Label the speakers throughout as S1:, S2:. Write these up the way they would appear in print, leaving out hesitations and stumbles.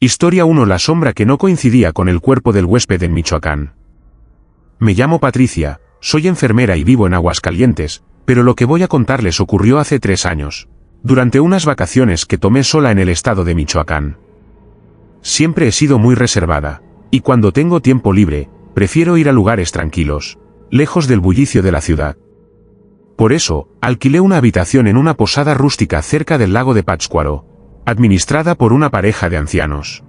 S1: Historia 1. La sombra que no coincidía con el cuerpo del huésped en Michoacán. Me llamo Patricia, soy enfermera y vivo en Aguascalientes, pero lo que voy a contarles ocurrió hace 3 años, durante unas vacaciones que tomé sola en el estado de Michoacán. Siempre he sido muy reservada, y cuando tengo tiempo libre, prefiero ir a lugares tranquilos, lejos del bullicio de la ciudad. Por eso, alquilé una habitación en una posada rústica cerca del lago de Pátzcuaro, administrada por una pareja de ancianos.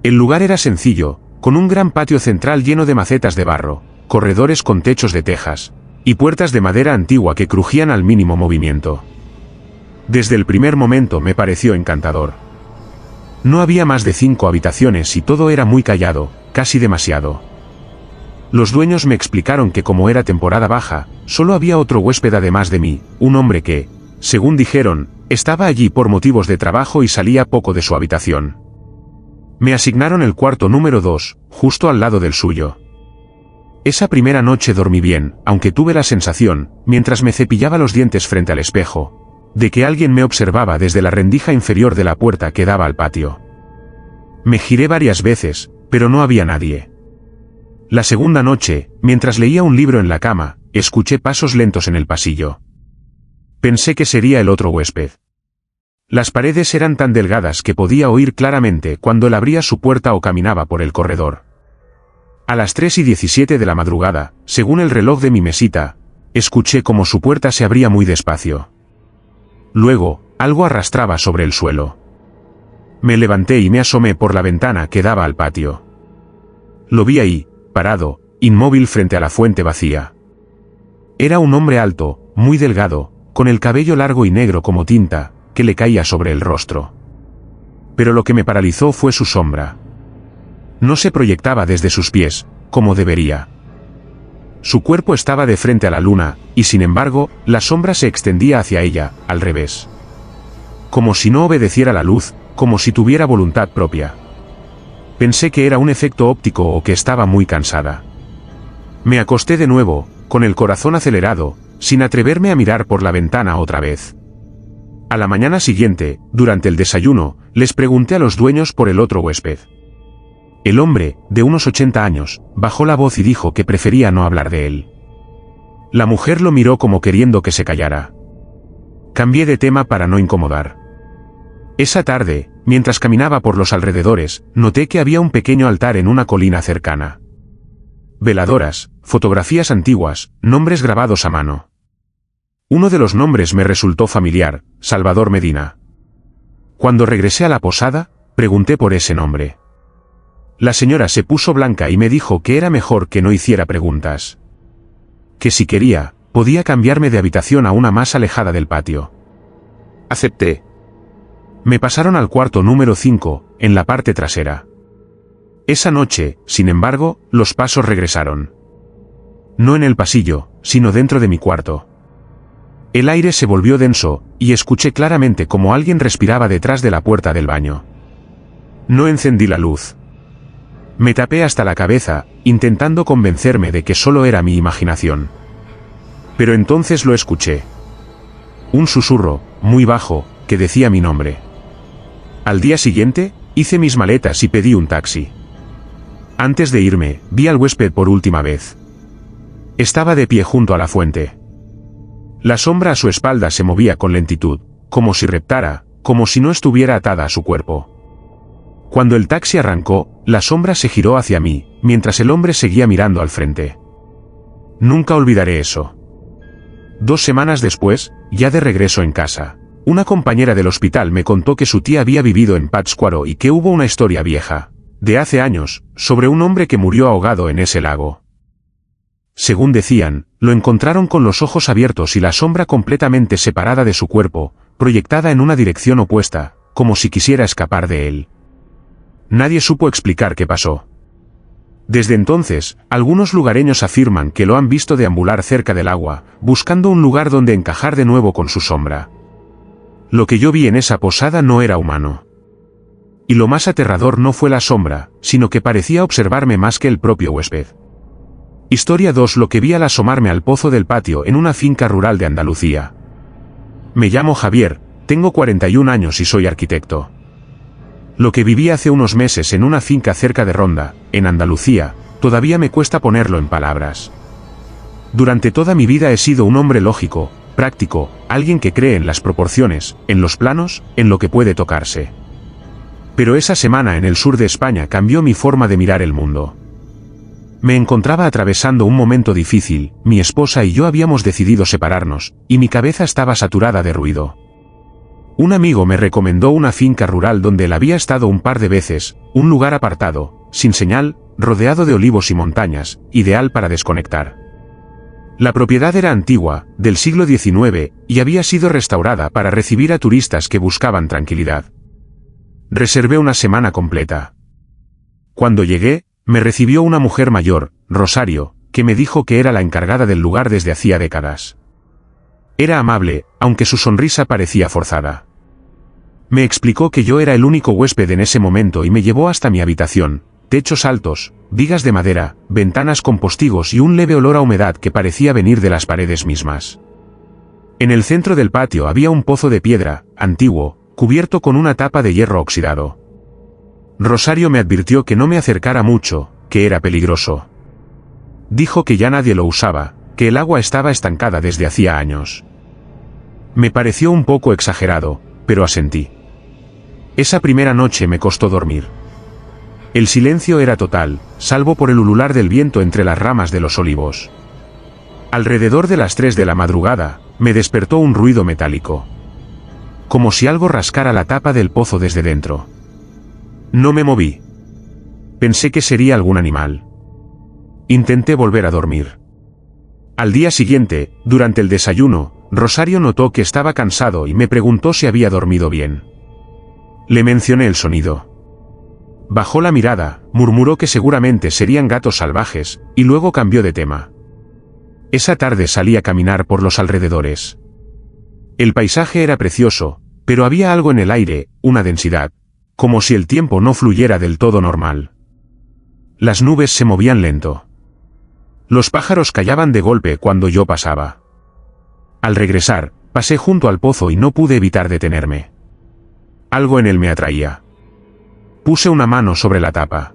S1: El lugar era sencillo, con un gran patio central lleno de macetas de barro, corredores con techos de tejas, y puertas de madera antigua que crujían al mínimo movimiento. Desde el primer momento me pareció encantador. No había más de 5 habitaciones y todo era muy callado, casi demasiado. Los dueños me explicaron que como era temporada baja, solo había otro huésped además de mí, un hombre que, según dijeron, estaba allí por motivos de trabajo y salía poco de su habitación. Me asignaron el cuarto número 2, justo al lado del suyo. Esa primera noche dormí bien, aunque tuve la sensación, mientras me cepillaba los dientes frente al espejo, de que alguien me observaba desde la rendija inferior de la puerta que daba al patio. Me giré varias veces, pero no había nadie. La segunda noche, mientras leía un libro en la cama, escuché pasos lentos en el pasillo. Pensé que sería el otro huésped. Las paredes eran tan delgadas que podía oír claramente cuando él abría su puerta o caminaba por el corredor. A las 3:17 de la madrugada, según el reloj de mi mesita, escuché como su puerta se abría muy despacio. Luego, algo arrastraba sobre el suelo. Me levanté y me asomé por la ventana que daba al patio. Lo vi ahí, parado, inmóvil frente a la fuente vacía. Era un hombre alto, muy delgado, con el cabello largo y negro como tinta, que le caía sobre el rostro. Pero lo que me paralizó fue su sombra. No se proyectaba desde sus pies, como debería. Su cuerpo estaba de frente a la luna, y sin embargo, la sombra se extendía hacia ella, al revés. Como si no obedeciera la luz, como si tuviera voluntad propia. Pensé que era un efecto óptico o que estaba muy cansada. Me acosté de nuevo, con el corazón acelerado, sin atreverme a mirar por la ventana otra vez. A la mañana siguiente, durante el desayuno, les pregunté a los dueños por el otro huésped. El hombre, de unos 80 años, bajó la voz y dijo que prefería no hablar de él. La mujer lo miró como queriendo que se callara. Cambié de tema para no incomodar. Esa tarde, mientras caminaba por los alrededores, noté que había un pequeño altar en una colina cercana. Veladoras, fotografías antiguas, nombres grabados a mano. Uno de los nombres me resultó familiar, Salvador Medina. Cuando regresé a la posada, pregunté por ese nombre. La señora se puso blanca y me dijo que era mejor que no hiciera preguntas. Que si quería, podía cambiarme de habitación a una más alejada del patio. Acepté. Me pasaron al cuarto número 5, en la parte trasera. Esa noche, sin embargo, los pasos regresaron. No en el pasillo, sino dentro de mi cuarto. El aire se volvió denso, y escuché claramente como alguien respiraba detrás de la puerta del baño. No encendí la luz. Me tapé hasta la cabeza, intentando convencerme de que solo era mi imaginación. Pero entonces lo escuché. Un susurro, muy bajo, que decía mi nombre. Al día siguiente, hice mis maletas y pedí un taxi. Antes de irme, vi al huésped por última vez. Estaba de pie junto a la fuente. La sombra a su espalda se movía con lentitud, como si reptara, como si no estuviera atada a su cuerpo. Cuando el taxi arrancó, la sombra se giró hacia mí, mientras el hombre seguía mirando al frente. Nunca olvidaré eso. 2 semanas después, ya de regreso en casa, una compañera del hospital me contó que su tía había vivido en Pátzcuaro y que hubo una historia vieja, de hace años, sobre un hombre que murió ahogado en ese lago. Según decían, lo encontraron con los ojos abiertos y la sombra completamente separada de su cuerpo, proyectada en una dirección opuesta, como si quisiera escapar de él. Nadie supo explicar qué pasó. Desde entonces, algunos lugareños afirman que lo han visto deambular cerca del agua, buscando un lugar donde encajar de nuevo con su sombra. Lo que yo vi en esa posada no era humano. Y lo más aterrador no fue la sombra, sino que parecía observarme más que el propio huésped. Historia 2. Lo que vi al asomarme al pozo del patio en una finca rural de Andalucía. Me llamo Javier, tengo 41 años y soy arquitecto. Lo que viví hace unos meses en una finca cerca de Ronda, en Andalucía, todavía me cuesta ponerlo en palabras. Durante toda mi vida he sido un hombre lógico, práctico, alguien que cree en las proporciones, en los planos, en lo que puede tocarse. Pero esa semana en el sur de España cambió mi forma de mirar el mundo. Me encontraba atravesando un momento difícil, mi esposa y yo habíamos decidido separarnos, y mi cabeza estaba saturada de ruido. Un amigo me recomendó una finca rural donde él había estado un par de veces, un lugar apartado, sin señal, rodeado de olivos y montañas, ideal para desconectar. La propiedad era antigua, del siglo XIX, y había sido restaurada para recibir a turistas que buscaban tranquilidad. Reservé una semana completa. Cuando llegué, me recibió una mujer mayor, Rosario, que me dijo que era la encargada del lugar desde hacía décadas. Era amable, aunque su sonrisa parecía forzada. Me explicó que yo era el único huésped en ese momento y me llevó hasta mi habitación, techos altos, vigas de madera, ventanas con postigos y un leve olor a humedad que parecía venir de las paredes mismas. En el centro del patio había un pozo de piedra, antiguo, cubierto con una tapa de hierro oxidado. Rosario me advirtió que no me acercara mucho, que era peligroso. Dijo que ya nadie lo usaba, que el agua estaba estancada desde hacía años. Me pareció un poco exagerado, pero asentí. Esa primera noche me costó dormir. El silencio era total, salvo por el ulular del viento entre las ramas de los olivos. Alrededor de las 3 de la madrugada, me despertó un ruido metálico. Como si algo rascara la tapa del pozo desde dentro. No me moví. Pensé que sería algún animal. Intenté volver a dormir. Al día siguiente, durante el desayuno, Rosario notó que estaba cansado y me preguntó si había dormido bien. Le mencioné el sonido. Bajó la mirada, murmuró que seguramente serían gatos salvajes, y luego cambió de tema. Esa tarde salí a caminar por los alrededores. El paisaje era precioso, pero había algo en el aire, una densidad, como si el tiempo no fluyera del todo normal. Las nubes se movían lento. Los pájaros callaban de golpe cuando yo pasaba. Al regresar, pasé junto al pozo y no pude evitar detenerme. Algo en él me atraía. Puse una mano sobre la tapa.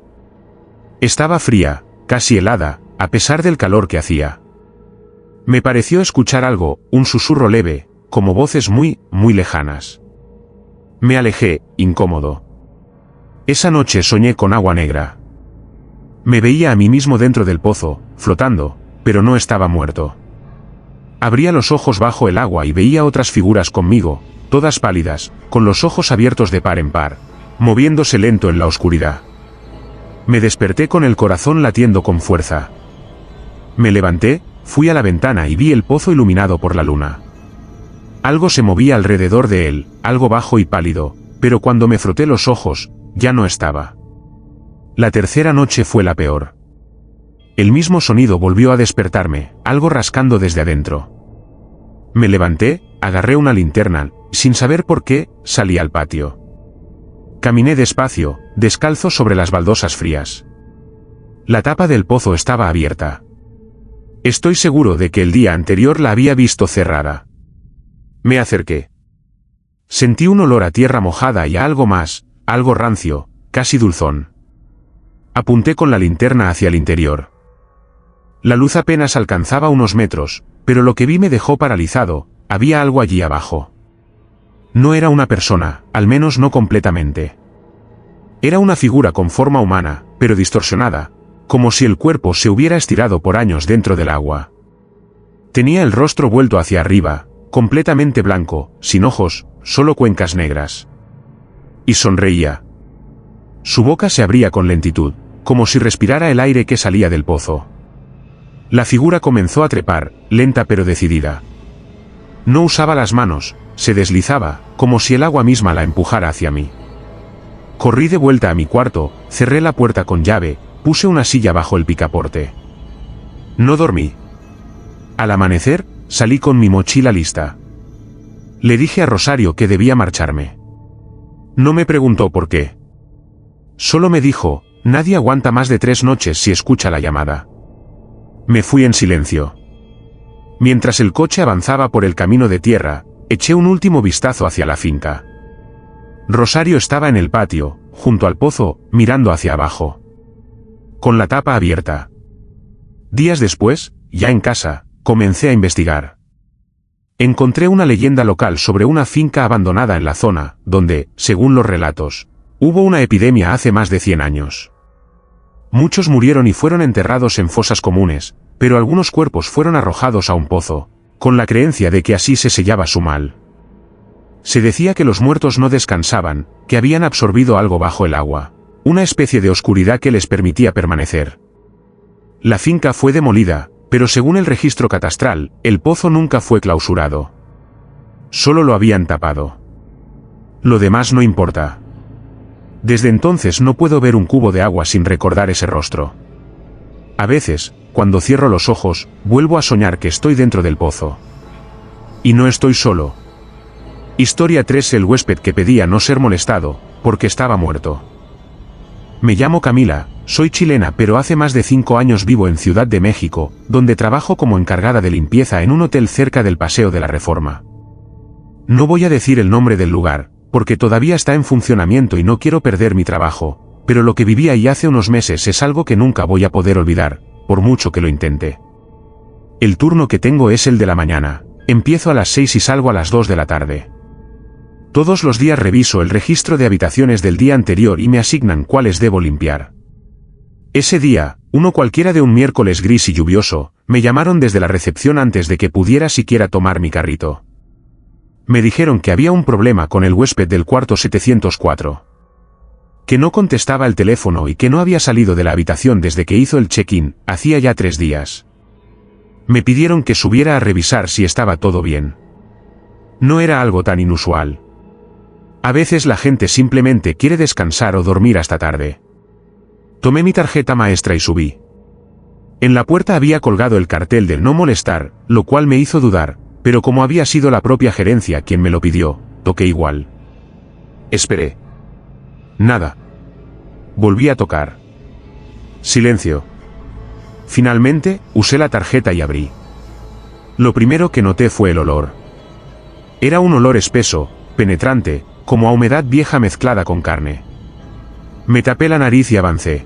S1: Estaba fría, casi helada, a pesar del calor que hacía. Me pareció escuchar algo, un susurro leve, como voces muy, muy lejanas. Me alejé, incómodo. Esa noche soñé con agua negra. Me veía a mí mismo dentro del pozo, flotando, pero no estaba muerto. Abría los ojos bajo el agua y veía otras figuras conmigo, todas pálidas, con los ojos abiertos de par en par, moviéndose lento en la oscuridad. Me desperté con el corazón latiendo con fuerza. Me levanté, fui a la ventana y vi el pozo iluminado por la luna. Algo se movía alrededor de él, algo bajo y pálido, pero cuando me froté los ojos, ya no estaba. La tercera noche fue la peor. El mismo sonido volvió a despertarme, algo rascando desde adentro. Me levanté, agarré una linterna, sin saber por qué, salí al patio. Caminé despacio, descalzo sobre las baldosas frías. La tapa del pozo estaba abierta. Estoy seguro de que el día anterior la había visto cerrada. Me acerqué. Sentí un olor a tierra mojada y a algo más, algo rancio, casi dulzón. Apunté con la linterna hacia el interior. La luz apenas alcanzaba unos metros, pero lo que vi me dejó paralizado, había algo allí abajo. No era una persona, al menos no completamente. Era una figura con forma humana, pero distorsionada, como si el cuerpo se hubiera estirado por años dentro del agua. Tenía el rostro vuelto hacia arriba, completamente blanco, sin ojos, solo cuencas negras. Y sonreía. Su boca se abría con lentitud, como si respirara el aire que salía del pozo. La figura comenzó a trepar, lenta pero decidida. No usaba las manos, se deslizaba, como si el agua misma la empujara hacia mí. Corrí de vuelta a mi cuarto, cerré la puerta con llave, puse una silla bajo el picaporte. No dormí. Al amanecer, salí con mi mochila lista. Le dije a Rosario que debía marcharme. No me preguntó por qué. Solo me dijo, nadie aguanta más de 3 noches si escucha la llamada. Me fui en silencio. Mientras el coche avanzaba por el camino de tierra, eché un último vistazo hacia la finca. Rosario estaba en el patio, junto al pozo, mirando hacia abajo. Con la tapa abierta. Días después, ya en casa, comencé a investigar. Encontré una leyenda local sobre una finca abandonada en la zona, donde, según los relatos, hubo una epidemia hace más de 100 años. Muchos murieron y fueron enterrados en fosas comunes, pero algunos cuerpos fueron arrojados a un pozo, con la creencia de que así se sellaba su mal. Se decía que los muertos no descansaban, que habían absorbido algo bajo el agua, una especie de oscuridad que les permitía permanecer. La finca fue demolida, pero según el registro catastral, el pozo nunca fue clausurado. Solo lo habían tapado. Lo demás no importa. Desde entonces no puedo ver un cubo de agua sin recordar ese rostro. A veces, cuando cierro los ojos, vuelvo a soñar que estoy dentro del pozo. Y no estoy solo. Historia 3: el huésped que pedía no ser molestado, porque estaba muerto. Me llamo Camila, soy chilena pero hace más de 5 años vivo en Ciudad de México, donde trabajo como encargada de limpieza en un hotel cerca del Paseo de la Reforma. No voy a decir el nombre del lugar, porque todavía está en funcionamiento y no quiero perder mi trabajo, pero lo que viví ahí hace unos meses es algo que nunca voy a poder olvidar, por mucho que lo intente. El turno que tengo es el de la mañana, empiezo a las 6 y salgo a las 2 de la tarde. Todos los días reviso el registro de habitaciones del día anterior y me asignan cuáles debo limpiar. Ese día, uno cualquiera de un miércoles gris y lluvioso, me llamaron desde la recepción antes de que pudiera siquiera tomar mi carrito. Me dijeron que había un problema con el huésped del cuarto 704. Que no contestaba el teléfono y que no había salido de la habitación desde que hizo el check-in, hacía ya 3 días. Me pidieron que subiera a revisar si estaba todo bien. No era algo tan inusual. A veces la gente simplemente quiere descansar o dormir hasta tarde. Tomé mi tarjeta maestra y subí. En la puerta había colgado el cartel de no molestar, lo cual me hizo dudar, pero como había sido la propia gerencia quien me lo pidió, toqué igual. Esperé. Nada. Volví a tocar. Silencio. Finalmente, usé la tarjeta y abrí. Lo primero que noté fue el olor. Era un olor espeso, penetrante, como a humedad vieja mezclada con carne. Me tapé la nariz y avancé.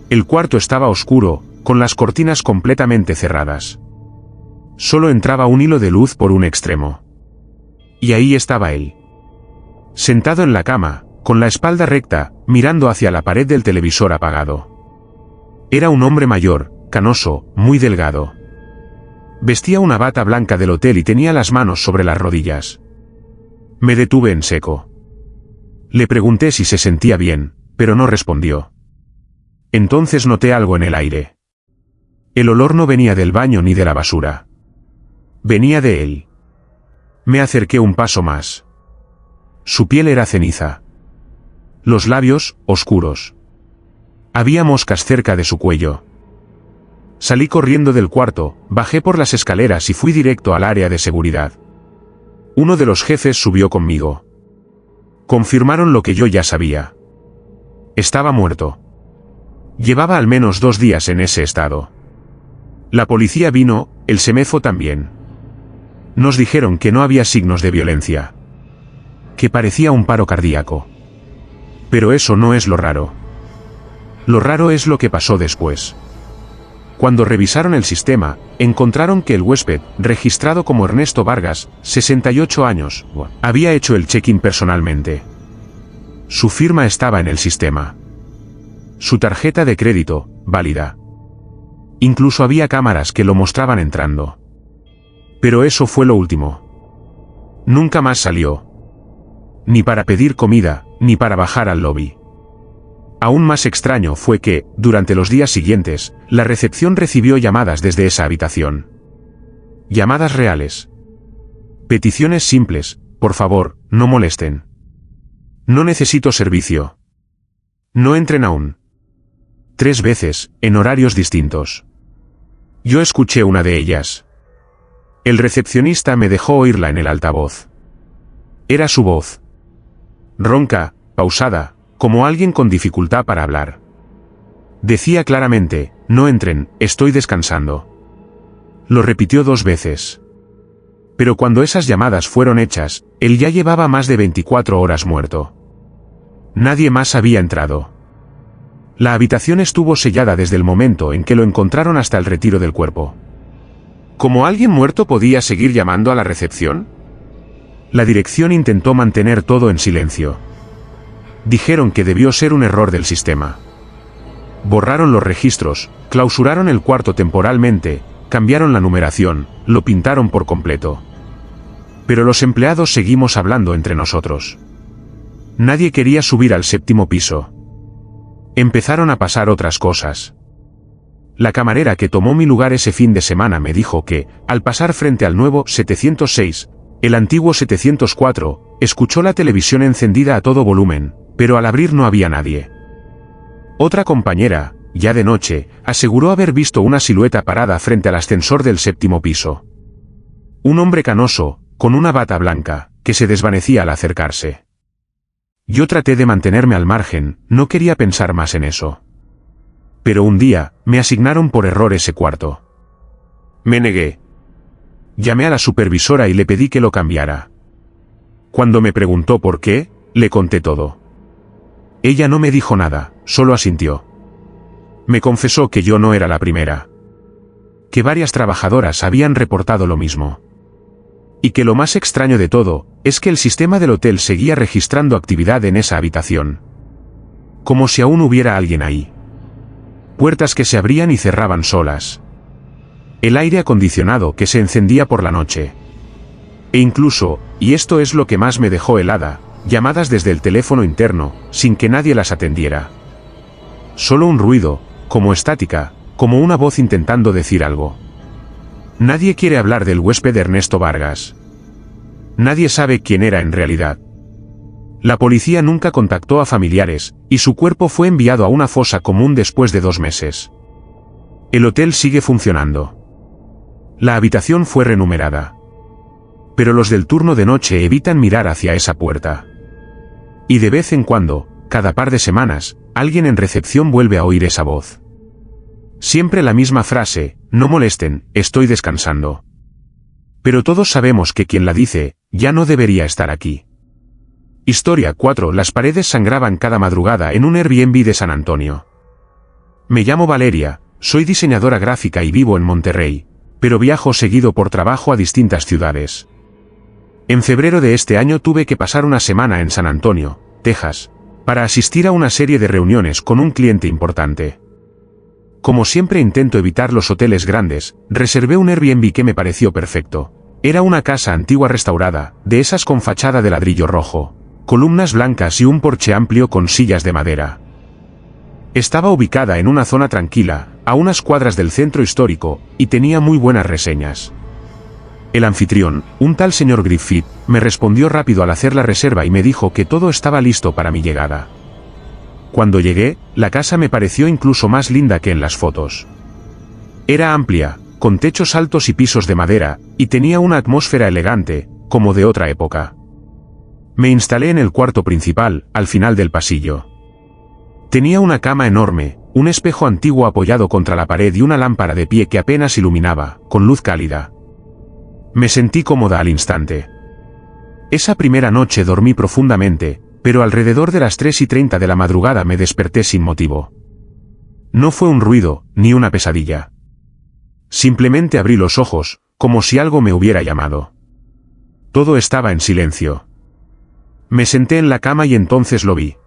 S1: El cuarto estaba oscuro, con las cortinas completamente cerradas. Solo entraba un hilo de luz por un extremo. Y ahí estaba él. Sentado en la cama, con la espalda recta, mirando hacia la pared del televisor apagado. Era un hombre mayor, canoso, muy delgado. Vestía una bata blanca del hotel y tenía las manos sobre las rodillas. Me detuve en seco. Le pregunté si se sentía bien, pero no respondió. Entonces noté algo en el aire. El olor no venía del baño ni de la basura. Venía de él. Me acerqué un paso más. Su piel era ceniza. Los labios, oscuros. Había moscas cerca de su cuello. Salí corriendo del cuarto, bajé por las escaleras y fui directo al área de seguridad. Uno de los jefes subió conmigo. Confirmaron lo que yo ya sabía. Estaba muerto. Llevaba al menos 2 días en ese estado. La policía vino, el SEMEFO también. Nos dijeron que no había signos de violencia. Que parecía un paro cardíaco. Pero eso no es lo raro. Lo raro es lo que pasó después. Cuando revisaron el sistema, encontraron que el huésped, registrado como Ernesto Vargas, 68 años, había hecho el check-in personalmente. Su firma estaba en el sistema. Su tarjeta de crédito, válida. Incluso había cámaras que lo mostraban entrando. Pero eso fue lo último. Nunca más salió. Ni para pedir comida, ni para bajar al lobby. Aún más extraño fue que, durante los días siguientes, la recepción recibió llamadas desde esa habitación. Llamadas reales. Peticiones simples: por favor, no molesten. No necesito servicio. No entren aún. 3 veces, en horarios distintos. Yo escuché una de ellas. El recepcionista me dejó oírla en el altavoz. Era su voz. Ronca, pausada, como alguien con dificultad para hablar. Decía claramente: no entren, estoy descansando. Lo repitió 2 veces. Pero cuando esas llamadas fueron hechas, él ya llevaba más de 24 horas muerto. Nadie más había entrado. La habitación estuvo sellada desde el momento en que lo encontraron hasta el retiro del cuerpo. ¿Cómo alguien muerto podía seguir llamando a la recepción? La dirección intentó mantener todo en silencio. Dijeron que debió ser un error del sistema. Borraron los registros, clausuraron el cuarto temporalmente, cambiaron la numeración, lo pintaron por completo. Pero los empleados seguimos hablando entre nosotros. Nadie quería subir al 7º piso. Empezaron a pasar otras cosas. La camarera que tomó mi lugar ese fin de semana me dijo que, al pasar frente al nuevo 706, el antiguo 704, escuchó la televisión encendida a todo volumen, pero al abrir no había nadie. Otra compañera, ya de noche, aseguró haber visto una silueta parada frente al ascensor del 7º piso. Un hombre canoso, con una bata blanca, que se desvanecía al acercarse. Yo traté de mantenerme al margen, no quería pensar más en eso. Pero un día, me asignaron por error ese cuarto. Me negué. Llamé a la supervisora y le pedí que lo cambiara. Cuando me preguntó por qué, le conté todo. Ella no me dijo nada, solo asintió. Me confesó que yo no era la primera. Que varias trabajadoras habían reportado lo mismo. Y que lo más extraño de todo, es que el sistema del hotel seguía registrando actividad en esa habitación. Como si aún hubiera alguien ahí. Puertas que se abrían y cerraban solas. El aire acondicionado que se encendía por la noche. E incluso, y esto es lo que más me dejó helada, llamadas desde el teléfono interno, sin que nadie las atendiera. Solo un ruido, como estática, como una voz intentando decir algo. Nadie quiere hablar del huésped Ernesto Vargas. Nadie sabe quién era en realidad. La policía nunca contactó a familiares, y su cuerpo fue enviado a una fosa común después de 2 meses. El hotel sigue funcionando. La habitación fue renumerada. Pero los del turno de noche evitan mirar hacia esa puerta. Y de vez en cuando, cada par de semanas, alguien en recepción vuelve a oír esa voz. Siempre la misma frase: no molesten, estoy descansando. Pero todos sabemos que quien la dice, ya no debería estar aquí. Historia 4. Las paredes sangraban cada madrugada en un Airbnb de San Antonio. Me llamo Valeria, soy diseñadora gráfica y vivo en Monterrey, pero viajo seguido por trabajo a distintas ciudades. En febrero de este año tuve que pasar una semana en San Antonio, Texas, para asistir a una serie de reuniones con un cliente importante. Como siempre intento evitar los hoteles grandes, reservé un Airbnb que me pareció perfecto. Era una casa antigua restaurada, de esas con fachada de ladrillo rojo, columnas blancas y un porche amplio con sillas de madera. Estaba ubicada en una zona tranquila, a unas cuadras del centro histórico, y tenía muy buenas reseñas. El anfitrión, un tal señor Griffith, me respondió rápido al hacer la reserva y me dijo que todo estaba listo para mi llegada. Cuando llegué, la casa me pareció incluso más linda que en las fotos. Era amplia, con techos altos y pisos de madera, y tenía una atmósfera elegante, como de otra época. Me instalé en el cuarto principal, al final del pasillo. Tenía una cama enorme, un espejo antiguo apoyado contra la pared y una lámpara de pie que apenas iluminaba, con luz cálida. Me sentí cómoda al instante. Esa primera noche dormí profundamente, pero alrededor de las 3:30 de la madrugada me desperté sin motivo. No fue un ruido, ni una pesadilla. Simplemente abrí los ojos, como si algo me hubiera llamado. Todo estaba en silencio. Me senté en la cama y entonces lo vi.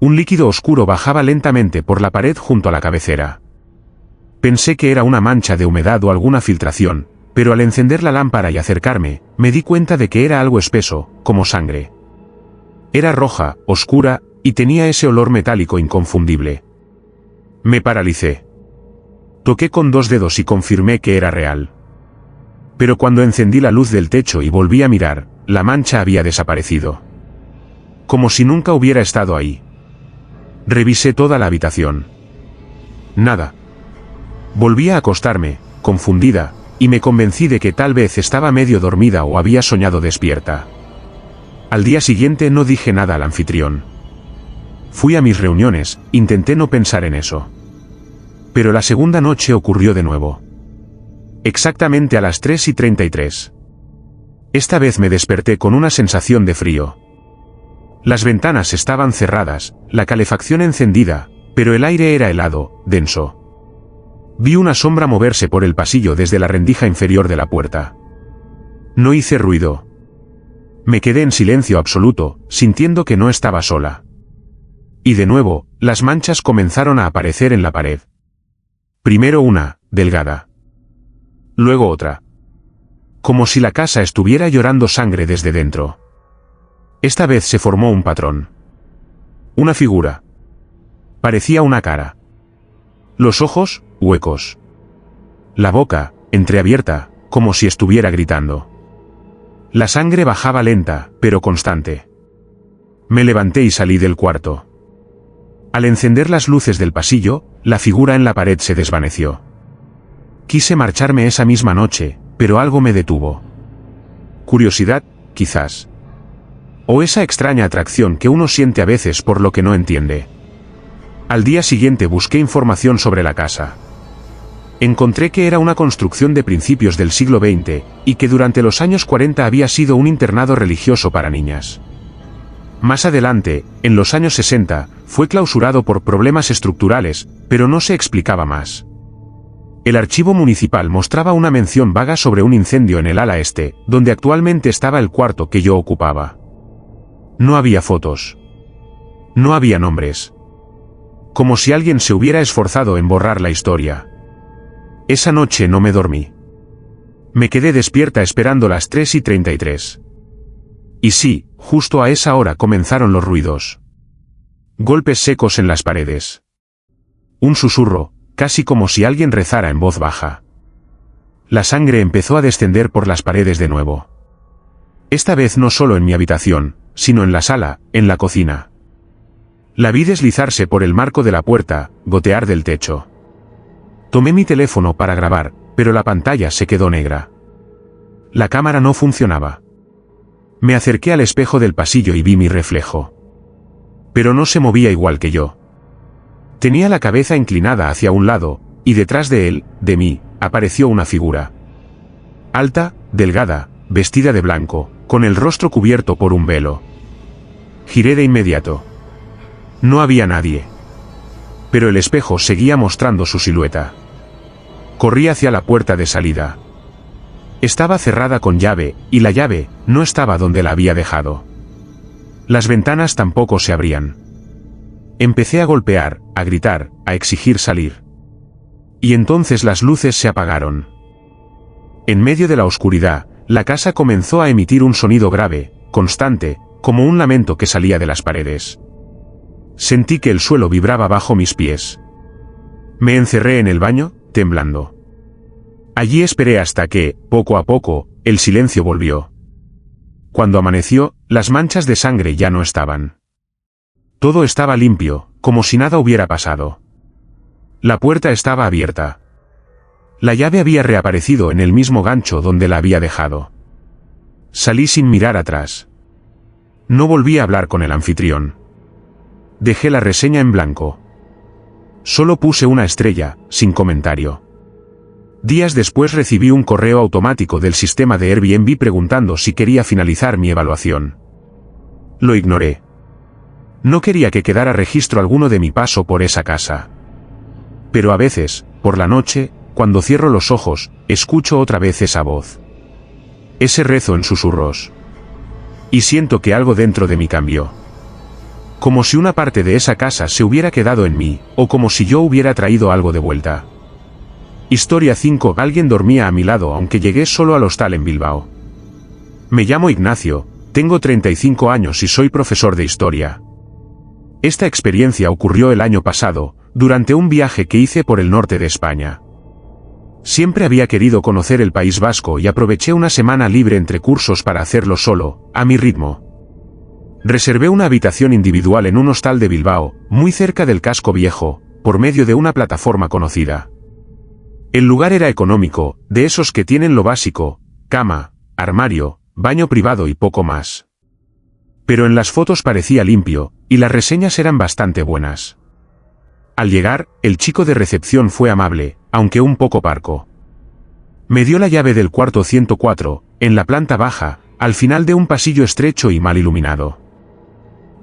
S1: Un líquido oscuro bajaba lentamente por la pared junto a la cabecera. Pensé que era una mancha de humedad o alguna filtración, pero al encender la lámpara y acercarme, me di cuenta de que era algo espeso, como sangre. Era roja, oscura, y tenía ese olor metálico inconfundible. Me paralicé. Toqué con 2 dedos y confirmé que era real. Pero cuando encendí la luz del techo y volví a mirar, la mancha había desaparecido. Como si nunca hubiera estado ahí. Revisé toda la habitación. Nada. Volví a acostarme, confundida, y me convencí de que tal vez estaba medio dormida o había soñado despierta. Al día siguiente no dije nada al anfitrión. Fui a mis reuniones, intenté no pensar en eso. Pero la segunda noche ocurrió de nuevo. Exactamente a las 3:33. Esta vez me desperté con una sensación de frío. Las ventanas estaban cerradas, la calefacción encendida, pero el aire era helado, denso. Vi una sombra moverse por el pasillo desde la rendija inferior de la puerta. No hice ruido. Me quedé en silencio absoluto, sintiendo que no estaba sola. Y de nuevo, las manchas comenzaron a aparecer en la pared. Primero una, delgada. Luego otra. Como si la casa estuviera llorando sangre desde dentro. Esta vez se formó un patrón. Una figura. Parecía una cara. Los ojos, huecos. La boca, entreabierta, como si estuviera gritando. La sangre bajaba lenta, pero constante. Me levanté y salí del cuarto. Al encender las luces del pasillo, la figura en la pared se desvaneció. Quise marcharme esa misma noche, pero algo me detuvo. Curiosidad, quizás. O esa extraña atracción que uno siente a veces por lo que no entiende. Al día siguiente busqué información sobre la casa. Encontré que era una construcción de principios del siglo XX, y que durante los años 40 había sido un internado religioso para niñas. Más adelante, en los años 60, fue clausurado por problemas estructurales, pero no se explicaba más. El archivo municipal mostraba una mención vaga sobre un incendio en el ala este, donde actualmente estaba el cuarto que yo ocupaba. No había fotos. No había nombres. Como si alguien se hubiera esforzado en borrar la historia. Esa noche no me dormí. Me quedé despierta esperando las 3:33. Y sí, justo a esa hora comenzaron los ruidos. Golpes secos en las paredes. Un susurro, casi como si alguien rezara en voz baja. La sangre empezó a descender por las paredes de nuevo. Esta vez no solo en mi habitación, sino en la sala, en la cocina. La vi deslizarse por el marco de la puerta, gotear del techo. Tomé mi teléfono para grabar, pero la pantalla se quedó negra. La cámara no funcionaba. Me acerqué al espejo del pasillo y vi mi reflejo. Pero no se movía igual que yo. Tenía la cabeza inclinada hacia un lado, y detrás de él, de mí, apareció una figura. Alta, delgada, vestida de blanco, con el rostro cubierto por un velo. Giré de inmediato. No había nadie. Pero el espejo seguía mostrando su silueta. Corrí hacia la puerta de salida. Estaba cerrada con llave, y la llave no estaba donde la había dejado. Las ventanas tampoco se abrían. Empecé a golpear, a gritar, a exigir salir. Y entonces las luces se apagaron. En medio de la oscuridad, la casa comenzó a emitir un sonido grave, constante, como un lamento que salía de las paredes. Sentí que el suelo vibraba bajo mis pies. Me encerré en el baño, temblando. Allí esperé hasta que, poco a poco, el silencio volvió. Cuando amaneció, las manchas de sangre ya no estaban. Todo estaba limpio, como si nada hubiera pasado. La puerta estaba abierta. La llave había reaparecido en el mismo gancho donde la había dejado. Salí sin mirar atrás. No volví a hablar con el anfitrión. Dejé la reseña en blanco. Solo puse una estrella, sin comentario. Días después recibí un correo automático del sistema de Airbnb preguntando si quería finalizar mi evaluación. Lo ignoré. No quería que quedara registro alguno de mi paso por esa casa. Pero a veces, por la noche, cuando cierro los ojos, escucho otra vez esa voz. Ese rezo en susurros. Y siento que algo dentro de mí cambió. Como si una parte de esa casa se hubiera quedado en mí, o como si yo hubiera traído algo de vuelta. Historia 5. Alguien dormía a mi lado aunque llegué solo al hostal en Bilbao. Me llamo Ignacio, tengo 35 años y soy profesor de historia. Esta experiencia ocurrió el año pasado, durante un viaje que hice por el norte de España. Siempre había querido conocer el País Vasco y aproveché una semana libre entre cursos para hacerlo solo, a mi ritmo. Reservé una habitación individual en un hostal de Bilbao, muy cerca del casco viejo, por medio de una plataforma conocida. El lugar era económico, de esos que tienen lo básico, cama, armario, baño privado y poco más. Pero en las fotos parecía limpio, y las reseñas eran bastante buenas. Al llegar, el chico de recepción fue amable, aunque un poco parco. Me dio la llave del cuarto 104, en la planta baja, al final de un pasillo estrecho y mal iluminado.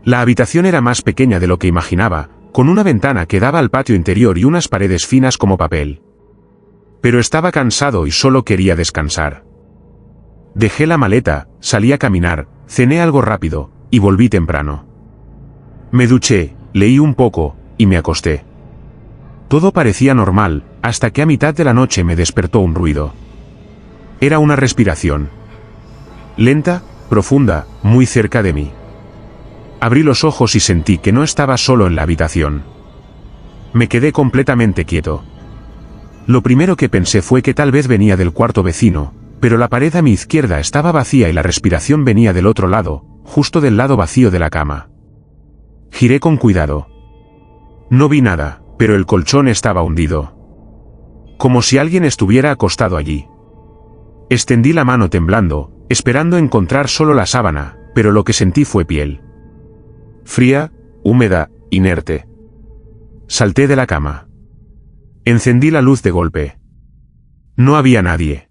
S1: La habitación era más pequeña de lo que imaginaba, con una ventana que daba al patio interior y unas paredes finas como papel. Pero estaba cansado y solo quería descansar. Dejé la maleta, salí a caminar, cené algo rápido, y volví temprano. Me duché, leí un poco, y me acosté. Todo parecía normal, hasta que a mitad de la noche me despertó un ruido. Era una respiración. Lenta, profunda, muy cerca de mí. Abrí los ojos y sentí que no estaba solo en la habitación. Me quedé completamente quieto. Lo primero que pensé fue que tal vez venía del cuarto vecino, pero la pared a mi izquierda estaba vacía y la respiración venía del otro lado, justo del lado vacío de la cama. Giré con cuidado. No vi nada, pero el colchón estaba hundido. Como si alguien estuviera acostado allí. Extendí la mano temblando, esperando encontrar solo la sábana, pero lo que sentí fue piel. Fría, húmeda, inerte. Salté de la cama. Encendí la luz de golpe. No había nadie.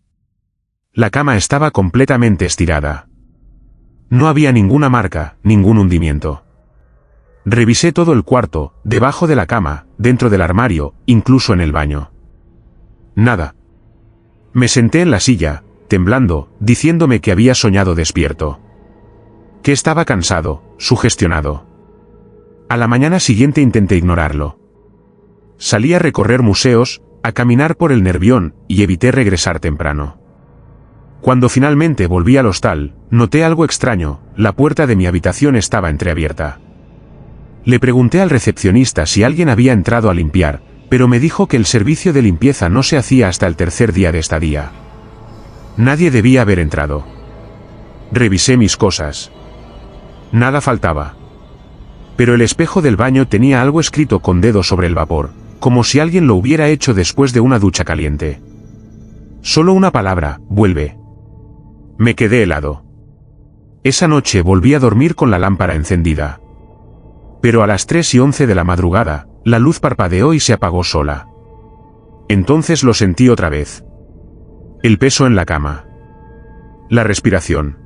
S1: La cama estaba completamente estirada. No había ninguna marca, ningún hundimiento. Revisé todo el cuarto, debajo de la cama, dentro del armario, incluso en el baño. Nada. Me senté en la silla, temblando, diciéndome que había soñado despierto. Que estaba cansado, sugestionado. A la mañana siguiente intenté ignorarlo. Salí a recorrer museos, a caminar por el Nervión, y evité regresar temprano. Cuando finalmente volví al hostal, noté algo extraño, la puerta de mi habitación estaba entreabierta. Le pregunté al recepcionista si alguien había entrado a limpiar, pero me dijo que el servicio de limpieza no se hacía hasta el tercer día de estadía. Nadie debía haber entrado. Revisé mis cosas. Nada faltaba. Pero el espejo del baño tenía algo escrito con dedos sobre el vapor, como si alguien lo hubiera hecho después de una ducha caliente. Solo una palabra: vuelve. Me quedé helado. Esa noche volví a dormir con la lámpara encendida. Pero a las 3:11 de la madrugada, la luz parpadeó y se apagó sola. Entonces lo sentí otra vez. El peso en la cama. La respiración.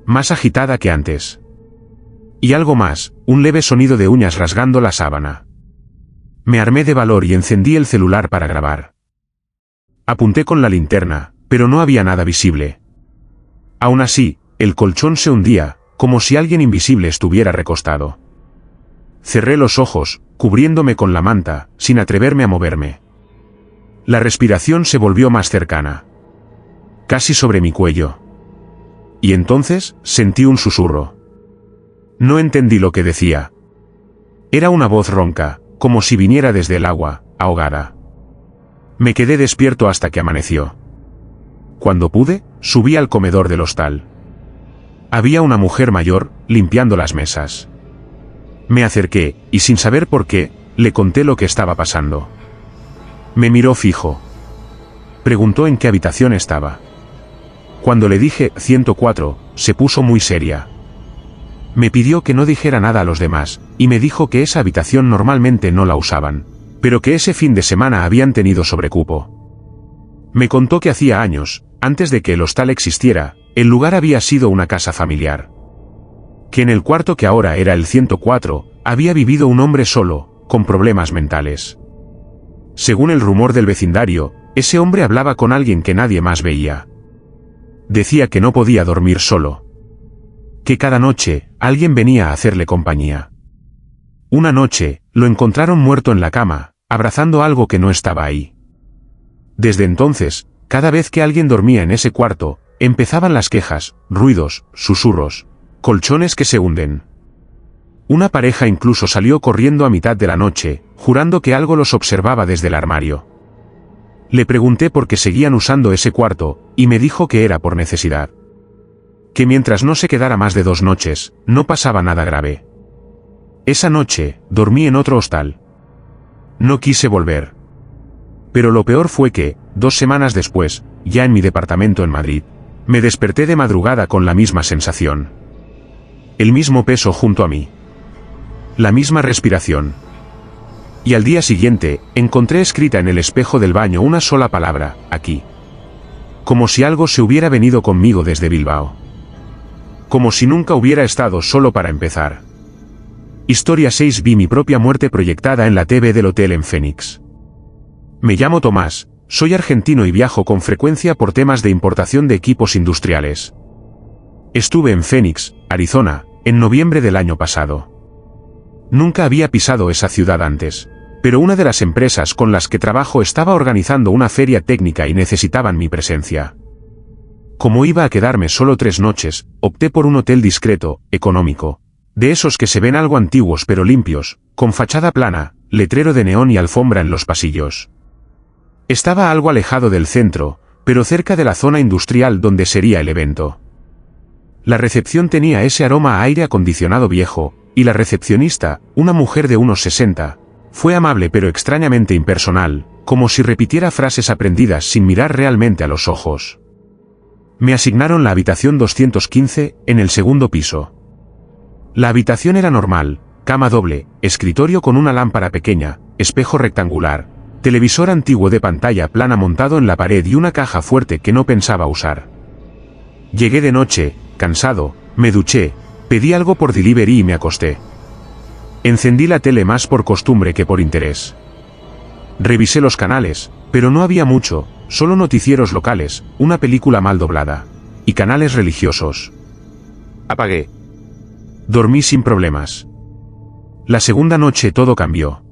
S1: Más agitada que antes. Y algo más, un leve sonido de uñas rasgando la sábana. Me armé de valor y encendí el celular para grabar. Apunté con la linterna, pero no había nada visible. Aún así, el colchón se hundía, como si alguien invisible estuviera recostado. Cerré los ojos, cubriéndome con la manta, sin atreverme a moverme. La respiración se volvió más cercana. Casi sobre mi cuello. Y entonces, sentí un susurro. No entendí lo que decía. Era una voz ronca, como si viniera desde el agua, ahogada. Me quedé despierto hasta que amaneció. Cuando pude, subí al comedor del hostal. Había una mujer mayor, limpiando las mesas. Me acerqué, y sin saber por qué, le conté lo que estaba pasando. Me miró fijo. Preguntó en qué habitación estaba. Cuando le dije 104, se puso muy seria. Me pidió que no dijera nada a los demás, y me dijo que esa habitación normalmente no la usaban, pero que ese fin de semana habían tenido sobrecupo. Me contó que hacía años, antes de que el hostal existiera, el lugar había sido una casa familiar. Que en el cuarto que ahora era el 104, había vivido un hombre solo, con problemas mentales. Según el rumor del vecindario, ese hombre hablaba con alguien que nadie más veía. Decía que no podía dormir solo. Que cada noche, alguien venía a hacerle compañía. Una noche, lo encontraron muerto en la cama, abrazando algo que no estaba ahí. Desde entonces, cada vez que alguien dormía en ese cuarto, empezaban las quejas, ruidos, susurros, colchones que se hunden. Una pareja incluso salió corriendo a mitad de la noche, jurando que algo los observaba desde el armario. Le pregunté por qué seguían usando ese cuarto, y me dijo que era por necesidad. Que mientras no se quedara más de 2 noches, no pasaba nada grave. Esa noche, dormí en otro hostal. No quise volver. Pero lo peor fue que, 2 semanas después, ya en mi departamento en Madrid, me desperté de madrugada con la misma sensación. El mismo peso junto a mí. La misma respiración. Y al día siguiente, encontré escrita en el espejo del baño una sola palabra: aquí. Como si algo se hubiera venido conmigo desde Bilbao. Como si nunca hubiera estado solo para empezar. Historia 6. Vi mi propia muerte proyectada en la TV del hotel en Phoenix. Me llamo Tomás, soy argentino y viajo con frecuencia por temas de importación de equipos industriales. Estuve en Phoenix, Arizona, en noviembre del año pasado. Nunca había pisado esa ciudad antes, pero una de las empresas con las que trabajo estaba organizando una feria técnica y necesitaban mi presencia. Como iba a quedarme solo 3 noches, opté por un hotel discreto, económico, de esos que se ven algo antiguos pero limpios, con fachada plana, letrero de neón y alfombra en los pasillos. Estaba algo alejado del centro, pero cerca de la zona industrial donde sería el evento. La recepción tenía ese aroma a aire acondicionado viejo, y la recepcionista, una mujer de unos 60, fue amable pero extrañamente impersonal, como si repitiera frases aprendidas sin mirar realmente a los ojos. Me asignaron la habitación 215, en el segundo piso. La habitación era normal, cama doble, escritorio con una lámpara pequeña, espejo rectangular, televisor antiguo de pantalla plana montado en la pared y una caja fuerte que no pensaba usar. Llegué de noche, cansado, me duché, pedí algo por delivery y me acosté. Encendí la tele más por costumbre que por interés. Revisé los canales, pero no había mucho, solo noticieros locales, una película mal doblada, y canales religiosos. Apagué. Dormí sin problemas. La segunda noche todo cambió.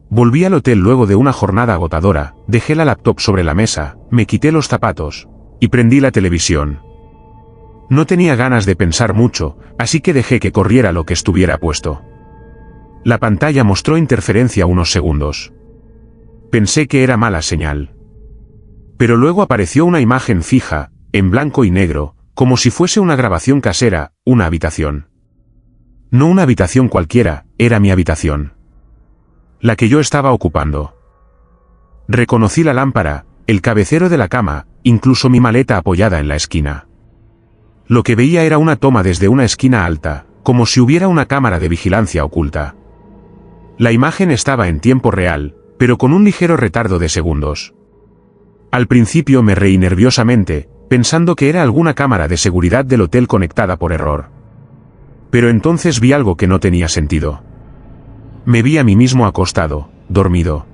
S1: Volví al hotel luego de una jornada agotadora, dejé la laptop sobre la mesa, me quité los zapatos, y prendí la televisión. No tenía ganas de pensar mucho, así que dejé que corriera lo que estuviera puesto. La pantalla mostró interferencia unos segundos. Pensé que era mala señal. Pero luego apareció una imagen fija, en blanco y negro, como si fuese una grabación casera, una habitación. No una habitación cualquiera, era mi habitación. La que yo estaba ocupando. Reconocí la lámpara, el cabecero de la cama, incluso mi maleta apoyada en la esquina. Lo que veía era una toma desde una esquina alta, como si hubiera una cámara de vigilancia oculta. La imagen estaba en tiempo real, pero con un ligero retardo de segundos. Al principio me reí nerviosamente, pensando que era alguna cámara de seguridad del hotel conectada por error. Pero entonces vi algo que no tenía sentido. Me vi a mí mismo acostado, dormido.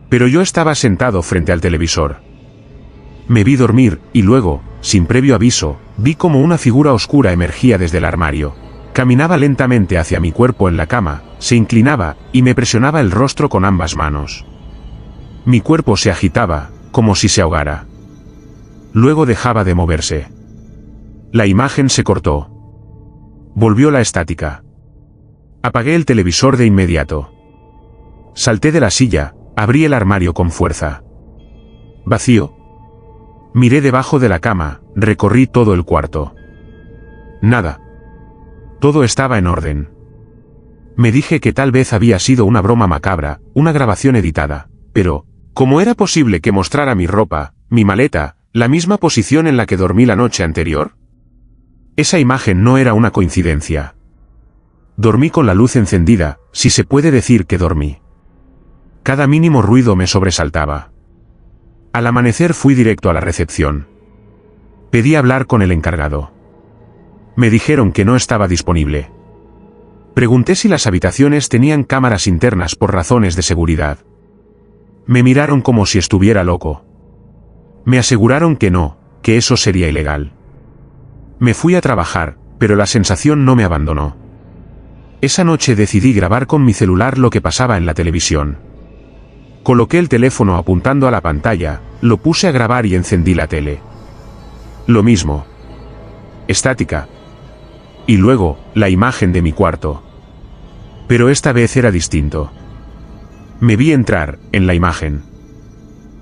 S1: Pero yo estaba sentado frente al televisor. Me vi dormir, y luego, sin previo aviso, vi como una figura oscura emergía desde el armario. Caminaba lentamente hacia mi cuerpo en la cama, se inclinaba, y me presionaba el rostro con ambas manos. Mi cuerpo se agitaba, como si se ahogara. Luego dejaba de moverse. La imagen se cortó. Volvió la estática. Apagué el televisor de inmediato. Salté de la silla, abrí el armario con fuerza. Vacío. Miré debajo de la cama, recorrí todo el cuarto. Nada. Todo estaba en orden. Me dije que tal vez había sido una broma macabra, una grabación editada, pero, ¿cómo era posible que mostrara mi ropa, mi maleta, la misma posición en la que dormí la noche anterior? Esa imagen no era una coincidencia. Dormí con la luz encendida, si se puede decir que dormí. Cada mínimo ruido me sobresaltaba. Al amanecer fui directo a la recepción. Pedí hablar con el encargado. Me dijeron que no estaba disponible. Pregunté si las habitaciones tenían cámaras internas por razones de seguridad. Me miraron como si estuviera loco. Me aseguraron que no, que eso sería ilegal. Me fui a trabajar, pero la sensación no me abandonó. Esa noche decidí grabar con mi celular lo que pasaba en la televisión. Coloqué el teléfono apuntando a la pantalla, lo puse a grabar y encendí la tele. Lo mismo. Estática. Y luego, la imagen de mi cuarto. Pero esta vez era distinto. Me vi entrar, en la imagen.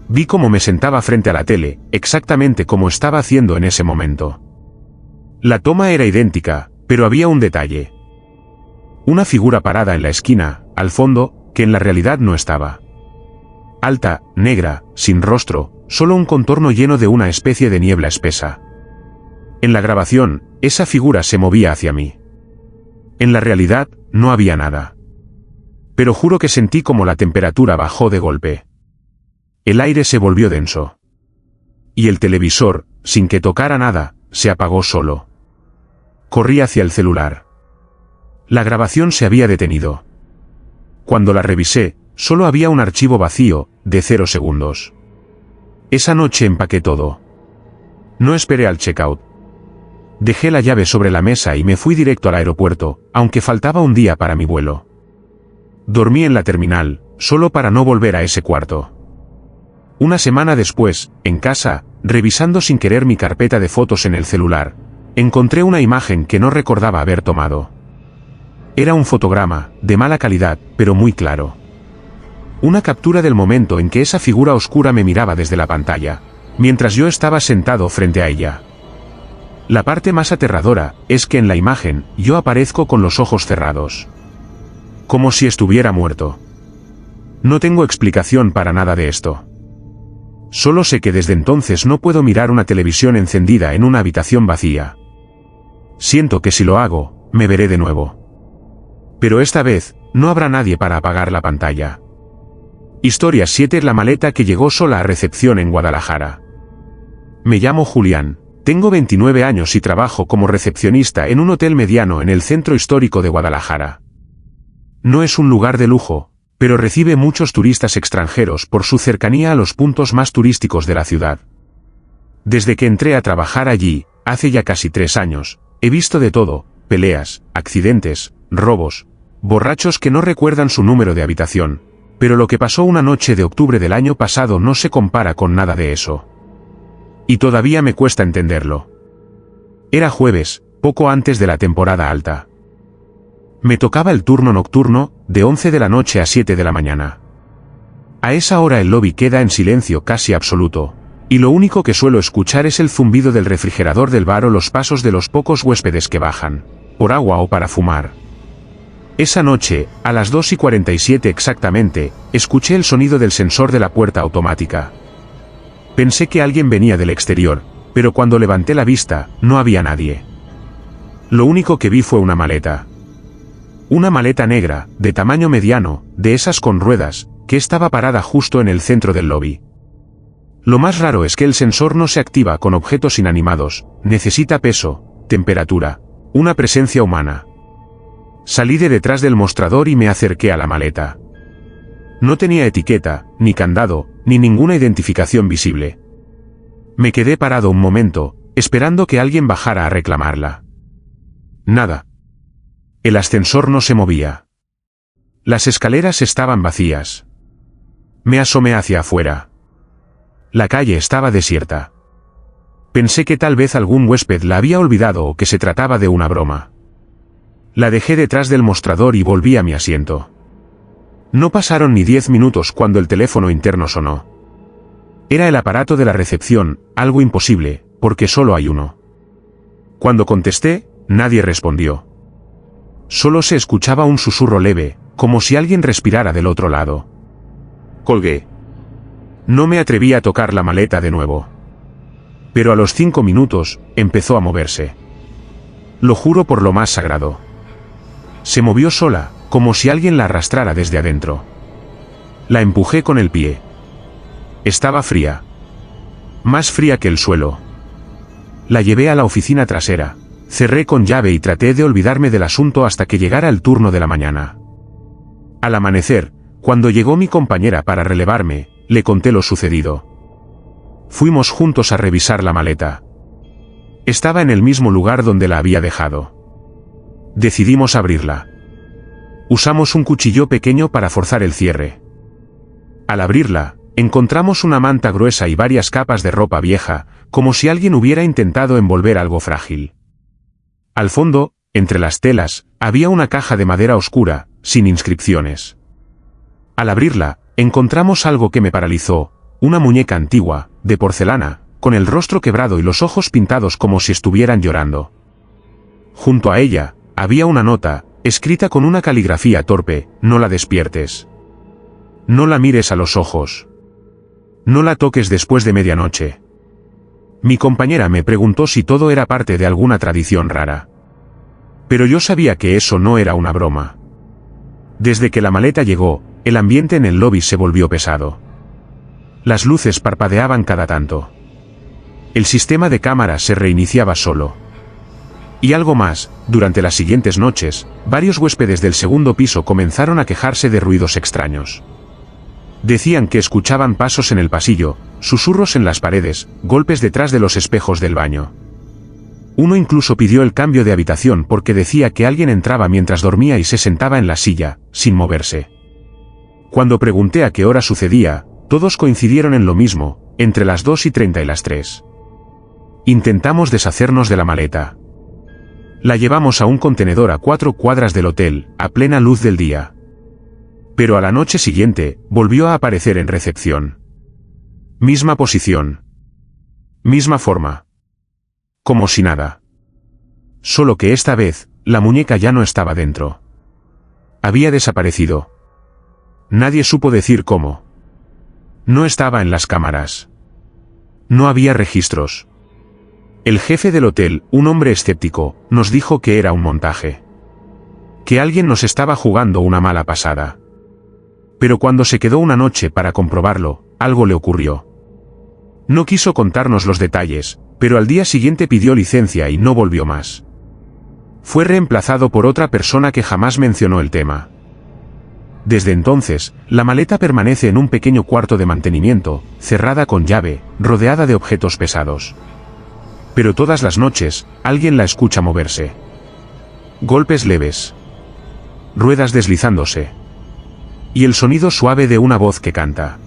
S1: Vi cómo me sentaba frente a la tele, exactamente como estaba haciendo en ese momento. La toma era idéntica, pero había un detalle. Una figura parada en la esquina, al fondo, que en la realidad no estaba. Alta, negra, sin rostro, solo un contorno lleno de una especie de niebla espesa. En la grabación, esa figura se movía hacia mí. En la realidad, no había nada. Pero juro que sentí como la temperatura bajó de golpe. El aire se volvió denso. Y el televisor, sin que tocara nada, se apagó solo. Corrí hacia el celular. La grabación se había detenido. Cuando la revisé, solo había un archivo vacío, de 0 segundos. Esa noche empaqué todo. No esperé al checkout. Dejé la llave sobre la mesa y me fui directo al aeropuerto, aunque faltaba un día para mi vuelo. Dormí en la terminal, solo para no volver a ese cuarto. Una semana después, en casa, revisando sin querer mi carpeta de fotos en el celular, encontré una imagen que no recordaba haber tomado. Era un fotograma, de mala calidad, pero muy claro. Una captura del momento en que esa figura oscura me miraba desde la pantalla, mientras yo estaba sentado frente a ella. La parte más aterradora es que en la imagen yo aparezco con los ojos cerrados. Como si estuviera muerto. No tengo explicación para nada de esto. Solo sé que desde entonces no puedo mirar una televisión encendida en una habitación vacía. Siento que si lo hago, me veré de nuevo. Pero esta vez, no habrá nadie para apagar la pantalla. Historia 7: la maleta que llegó sola a recepción en Guadalajara. Me llamo Julián, tengo 29 años y trabajo como recepcionista en un hotel mediano en el centro histórico de Guadalajara. No es un lugar de lujo, pero recibe muchos turistas extranjeros por su cercanía a los puntos más turísticos de la ciudad. Desde que entré a trabajar allí, hace ya casi 3 años, he visto de todo: peleas, accidentes, robos, borrachos que no recuerdan su número de habitación, pero lo que pasó una noche de octubre del año pasado no se compara con nada de eso. Y todavía me cuesta entenderlo. Era jueves, poco antes de la temporada alta. Me tocaba el turno nocturno, de 11 de la noche a 7 de la mañana. A esa hora el lobby queda en silencio casi absoluto, y lo único que suelo escuchar es el zumbido del refrigerador del bar o los pasos de los pocos huéspedes que bajan, por agua o para fumar. Esa noche, a las 2:47 exactamente, escuché el sonido del sensor de la puerta automática. Pensé que alguien venía del exterior, pero cuando levanté la vista, no había nadie. Lo único que vi fue una maleta. Una maleta negra, de tamaño mediano, de esas con ruedas, que estaba parada justo en el centro del lobby. Lo más raro es que el sensor no se activa con objetos inanimados, necesita peso, temperatura, una presencia humana. Salí de detrás del mostrador y me acerqué a la maleta. No tenía etiqueta, ni candado, ni ninguna identificación visible. Me quedé parado un momento, esperando que alguien bajara a reclamarla. Nada. El ascensor no se movía. Las escaleras estaban vacías. Me asomé hacia afuera. La calle estaba desierta. Pensé que tal vez algún huésped la había olvidado o que se trataba de una broma. La dejé detrás del mostrador y volví a mi asiento. No pasaron ni 10 minutos cuando el teléfono interno sonó. Era el aparato de la recepción, algo imposible, porque solo hay uno. Cuando contesté, nadie respondió. Solo se escuchaba un susurro leve, como si alguien respirara del otro lado. Colgué. No me atreví a tocar la maleta de nuevo. Pero a los 5 minutos, empezó a moverse. Lo juro por lo más sagrado. Se movió sola, como si alguien la arrastrara desde adentro. La empujé con el pie. Estaba fría. Más fría que el suelo. La llevé a la oficina trasera. Cerré con llave y traté de olvidarme del asunto hasta que llegara el turno de la mañana. Al amanecer, cuando llegó mi compañera para relevarme, le conté lo sucedido. Fuimos juntos a revisar la maleta. Estaba en el mismo lugar donde la había dejado. Decidimos abrirla. Usamos un cuchillo pequeño para forzar el cierre. Al abrirla, encontramos una manta gruesa y varias capas de ropa vieja, como si alguien hubiera intentado envolver algo frágil. Al fondo, entre las telas, había una caja de madera oscura, sin inscripciones. Al abrirla, encontramos algo que me paralizó, una muñeca antigua, de porcelana, con el rostro quebrado y los ojos pintados como si estuvieran llorando. Junto a ella, había una nota, escrita con una caligrafía torpe: no la despiertes. No la mires a los ojos. No la toques después de medianoche. Mi compañera me preguntó si todo era parte de alguna tradición rara. Pero yo sabía que eso no era una broma. Desde que la maleta llegó, el ambiente en el lobby se volvió pesado. Las luces parpadeaban cada tanto. El sistema de cámaras se reiniciaba solo. Y algo más, durante las siguientes noches, varios huéspedes del segundo piso comenzaron a quejarse de ruidos extraños. Decían que escuchaban pasos en el pasillo, susurros en las paredes, golpes detrás de los espejos del baño. Uno incluso pidió el cambio de habitación porque decía que alguien entraba mientras dormía y se sentaba en la silla, sin moverse. Cuando pregunté a qué hora sucedía, todos coincidieron en lo mismo, entre las 2:30 y las 3. Intentamos deshacernos de la maleta. La llevamos a un contenedor a 4 cuadras del hotel, a plena luz del día. Pero a la noche siguiente, volvió a aparecer en recepción. Misma posición. Misma forma. Como si nada. Solo que esta vez, la muñeca ya no estaba dentro. Había desaparecido. Nadie supo decir cómo. No estaba en las cámaras. No había registros. El jefe del hotel, un hombre escéptico, nos dijo que era un montaje. Que alguien nos estaba jugando una mala pasada. Pero cuando se quedó una noche para comprobarlo, algo le ocurrió. No quiso contarnos los detalles, pero al día siguiente pidió licencia y no volvió más. Fue reemplazado por otra persona que jamás mencionó el tema. Desde entonces, la maleta permanece en un pequeño cuarto de mantenimiento, cerrada con llave, rodeada de objetos pesados. Pero todas las noches, alguien la escucha moverse. Golpes leves. Ruedas deslizándose. Y el sonido suave de una voz que canta.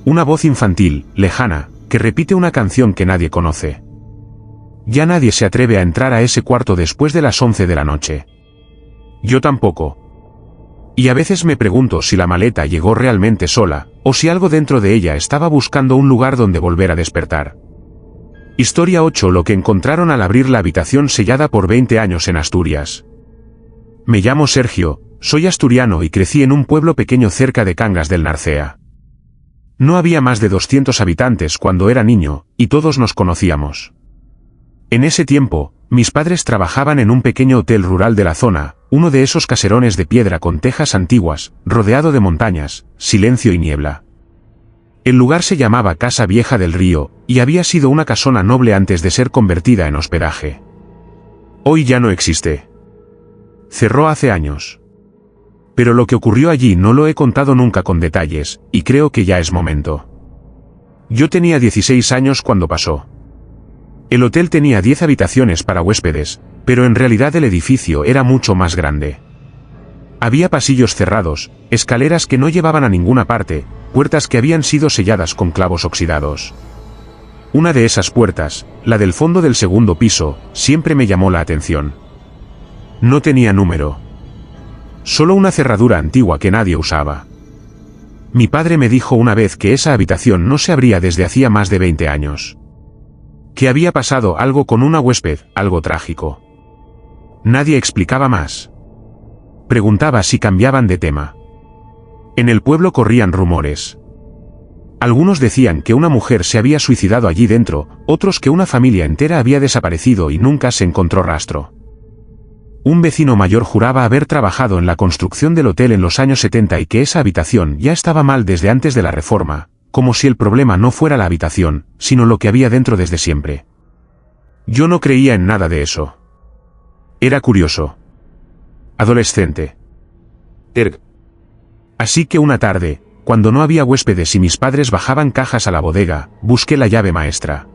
S1: Una voz infantil, lejana, que repite una canción que nadie conoce. Ya nadie se atreve a entrar a ese cuarto después de las 11 de la noche. Yo tampoco. Y a veces me pregunto si la maleta llegó realmente sola, o si algo dentro de ella estaba buscando un lugar donde volver a despertar. Historia 8. Lo que encontraron al abrir la habitación sellada por 20 años en Asturias. Me llamo Sergio, soy asturiano y crecí en un pueblo pequeño cerca de Cangas del Narcea. No había más de 200 habitantes cuando era niño, y todos nos conocíamos. En ese tiempo, mis padres trabajaban en un pequeño hotel rural de la zona, uno de esos caserones de piedra con tejas antiguas, rodeado de montañas, silencio y niebla. El lugar se llamaba Casa Vieja del Río, y había sido una casona noble antes de ser convertida en hospedaje. Hoy ya no existe. Cerró hace años. Pero lo que ocurrió allí no lo he contado nunca con detalles, y creo que ya es momento. Yo tenía 16 años cuando pasó. El hotel tenía 10 habitaciones para huéspedes, pero en realidad el edificio era mucho más grande. Había pasillos cerrados, escaleras que no llevaban a ninguna parte, puertas que habían sido selladas con clavos oxidados. Una de esas puertas, la del fondo del segundo piso, siempre me llamó la atención. No tenía número. Solo una cerradura antigua que nadie usaba. Mi padre me dijo una vez que esa habitación no se abría desde hacía más de 20 años. Que había pasado algo con una huésped, algo trágico. Nadie explicaba más. Preguntaba si cambiaban de tema. En el pueblo corrían rumores. Algunos decían que una mujer se había suicidado allí dentro, otros que una familia entera había desaparecido y nunca se encontró rastro. Un vecino mayor juraba haber trabajado en la construcción del hotel en los años 70 y que esa habitación ya estaba mal desde antes de la reforma, como si el problema no fuera la habitación, sino lo que había dentro desde siempre. Yo no creía en nada de eso. Era curioso. Adolescente. Así que una tarde, cuando no había huéspedes y mis padres bajaban cajas a la bodega, busqué la llave maestra.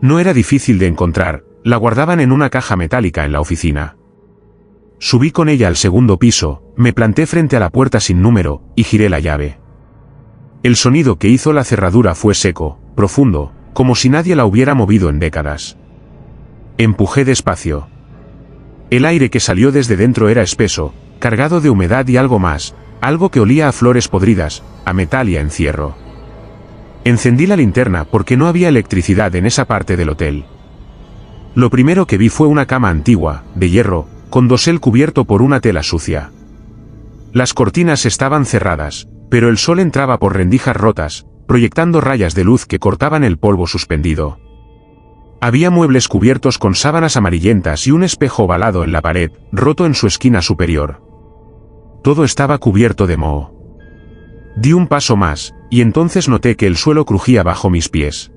S1: No era difícil de encontrar, la guardaban en una caja metálica en la oficina. Subí con ella al segundo piso, me planté frente a la puerta sin número, y giré la llave. El sonido que hizo la cerradura fue seco, profundo, como si nadie la hubiera movido en décadas. Empujé despacio. El aire que salió desde dentro era espeso, cargado de humedad y algo más, algo que olía a flores podridas, a metal y a encierro. Encendí la linterna porque no había electricidad en esa parte del hotel. Lo primero que vi fue una cama antigua, de hierro, con dosel cubierto por una tela sucia. Las cortinas estaban cerradas, pero el sol entraba por rendijas rotas, proyectando rayas de luz que cortaban el polvo suspendido. Había muebles cubiertos con sábanas amarillentas y un espejo ovalado en la pared, roto en su esquina superior. Todo estaba cubierto de moho. Di un paso más, y entonces noté que el suelo crujía bajo mis pies.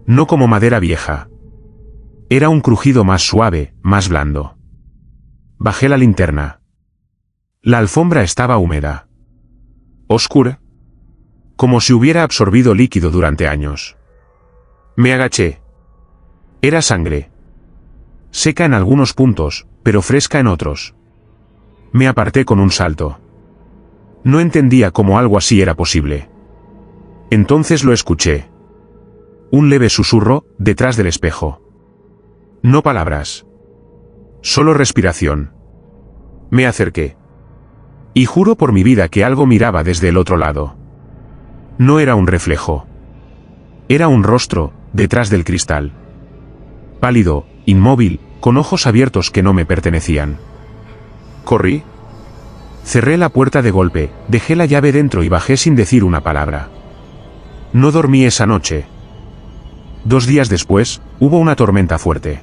S1: No como madera vieja. Era un crujido más suave, más blando. Bajé la linterna. La alfombra estaba húmeda. Oscura. Como si hubiera absorbido líquido durante años. Me agaché. Era sangre. Seca en algunos puntos, pero fresca en otros. Me aparté con un salto. No entendía cómo algo así era posible. Entonces lo escuché. Un leve susurro, detrás del espejo. No palabras. Solo respiración. Me acerqué. Y juro por mi vida que algo miraba desde el otro lado. No era un reflejo. Era un rostro, detrás del cristal. Pálido, inmóvil, con ojos abiertos que no me pertenecían. Corrí. Cerré la puerta de golpe, dejé la llave dentro y bajé sin decir una palabra. No dormí esa noche. 2 días después, hubo una tormenta fuerte.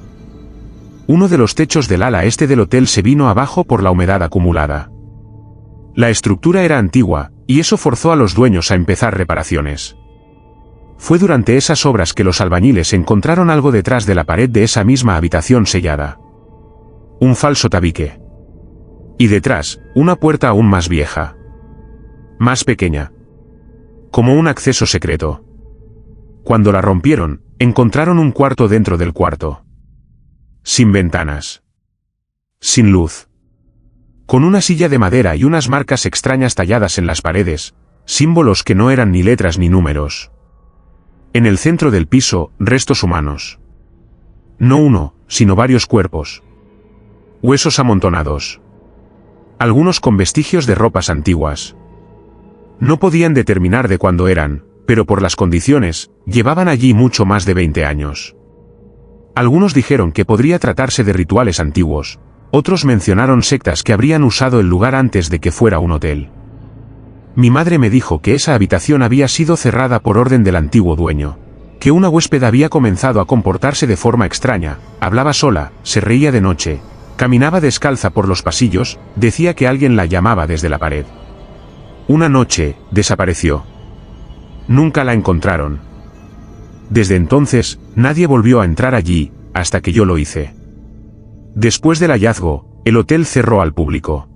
S1: Uno de los techos del ala este del hotel se vino abajo por la humedad acumulada. La estructura era antigua, y eso forzó a los dueños a empezar reparaciones. Fue durante esas obras que los albañiles encontraron algo detrás de la pared de esa misma habitación sellada. Un falso tabique. Y detrás, una puerta aún más vieja. Más pequeña. Como un acceso secreto. Cuando la rompieron, encontraron un cuarto dentro del cuarto. Sin ventanas. Sin luz. Con una silla de madera y unas marcas extrañas talladas en las paredes, símbolos que no eran ni letras ni números. En el centro del piso, restos humanos. No uno, sino varios cuerpos. Huesos amontonados. Algunos con vestigios de ropas antiguas. No podían determinar de cuándo eran, pero por las condiciones, llevaban allí mucho más de 20 años. Algunos dijeron que podría tratarse de rituales antiguos, otros mencionaron sectas que habrían usado el lugar antes de que fuera un hotel. Mi madre me dijo que esa habitación había sido cerrada por orden del antiguo dueño, que una huésped había comenzado a comportarse de forma extraña, hablaba sola, se reía de noche, caminaba descalza por los pasillos, decía que alguien la llamaba desde la pared. Una noche, desapareció. Nunca la encontraron. Desde entonces, nadie volvió a entrar allí, hasta que yo lo hice. Después del hallazgo, el hotel cerró al público.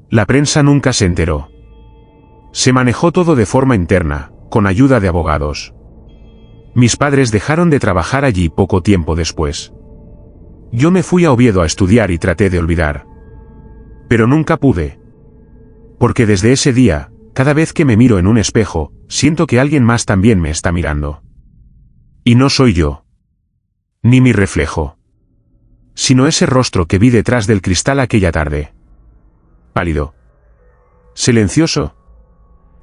S1: La prensa nunca se enteró. Se manejó todo de forma interna, con ayuda de abogados. Mis padres dejaron de trabajar allí poco tiempo después. Yo me fui a Oviedo a estudiar y traté de olvidar. Pero nunca pude. Porque desde ese día, cada vez que me miro en un espejo, siento que alguien más también me está mirando. Y no soy yo. Ni mi reflejo. Sino ese rostro que vi detrás del cristal aquella tarde. Pálido. Silencioso.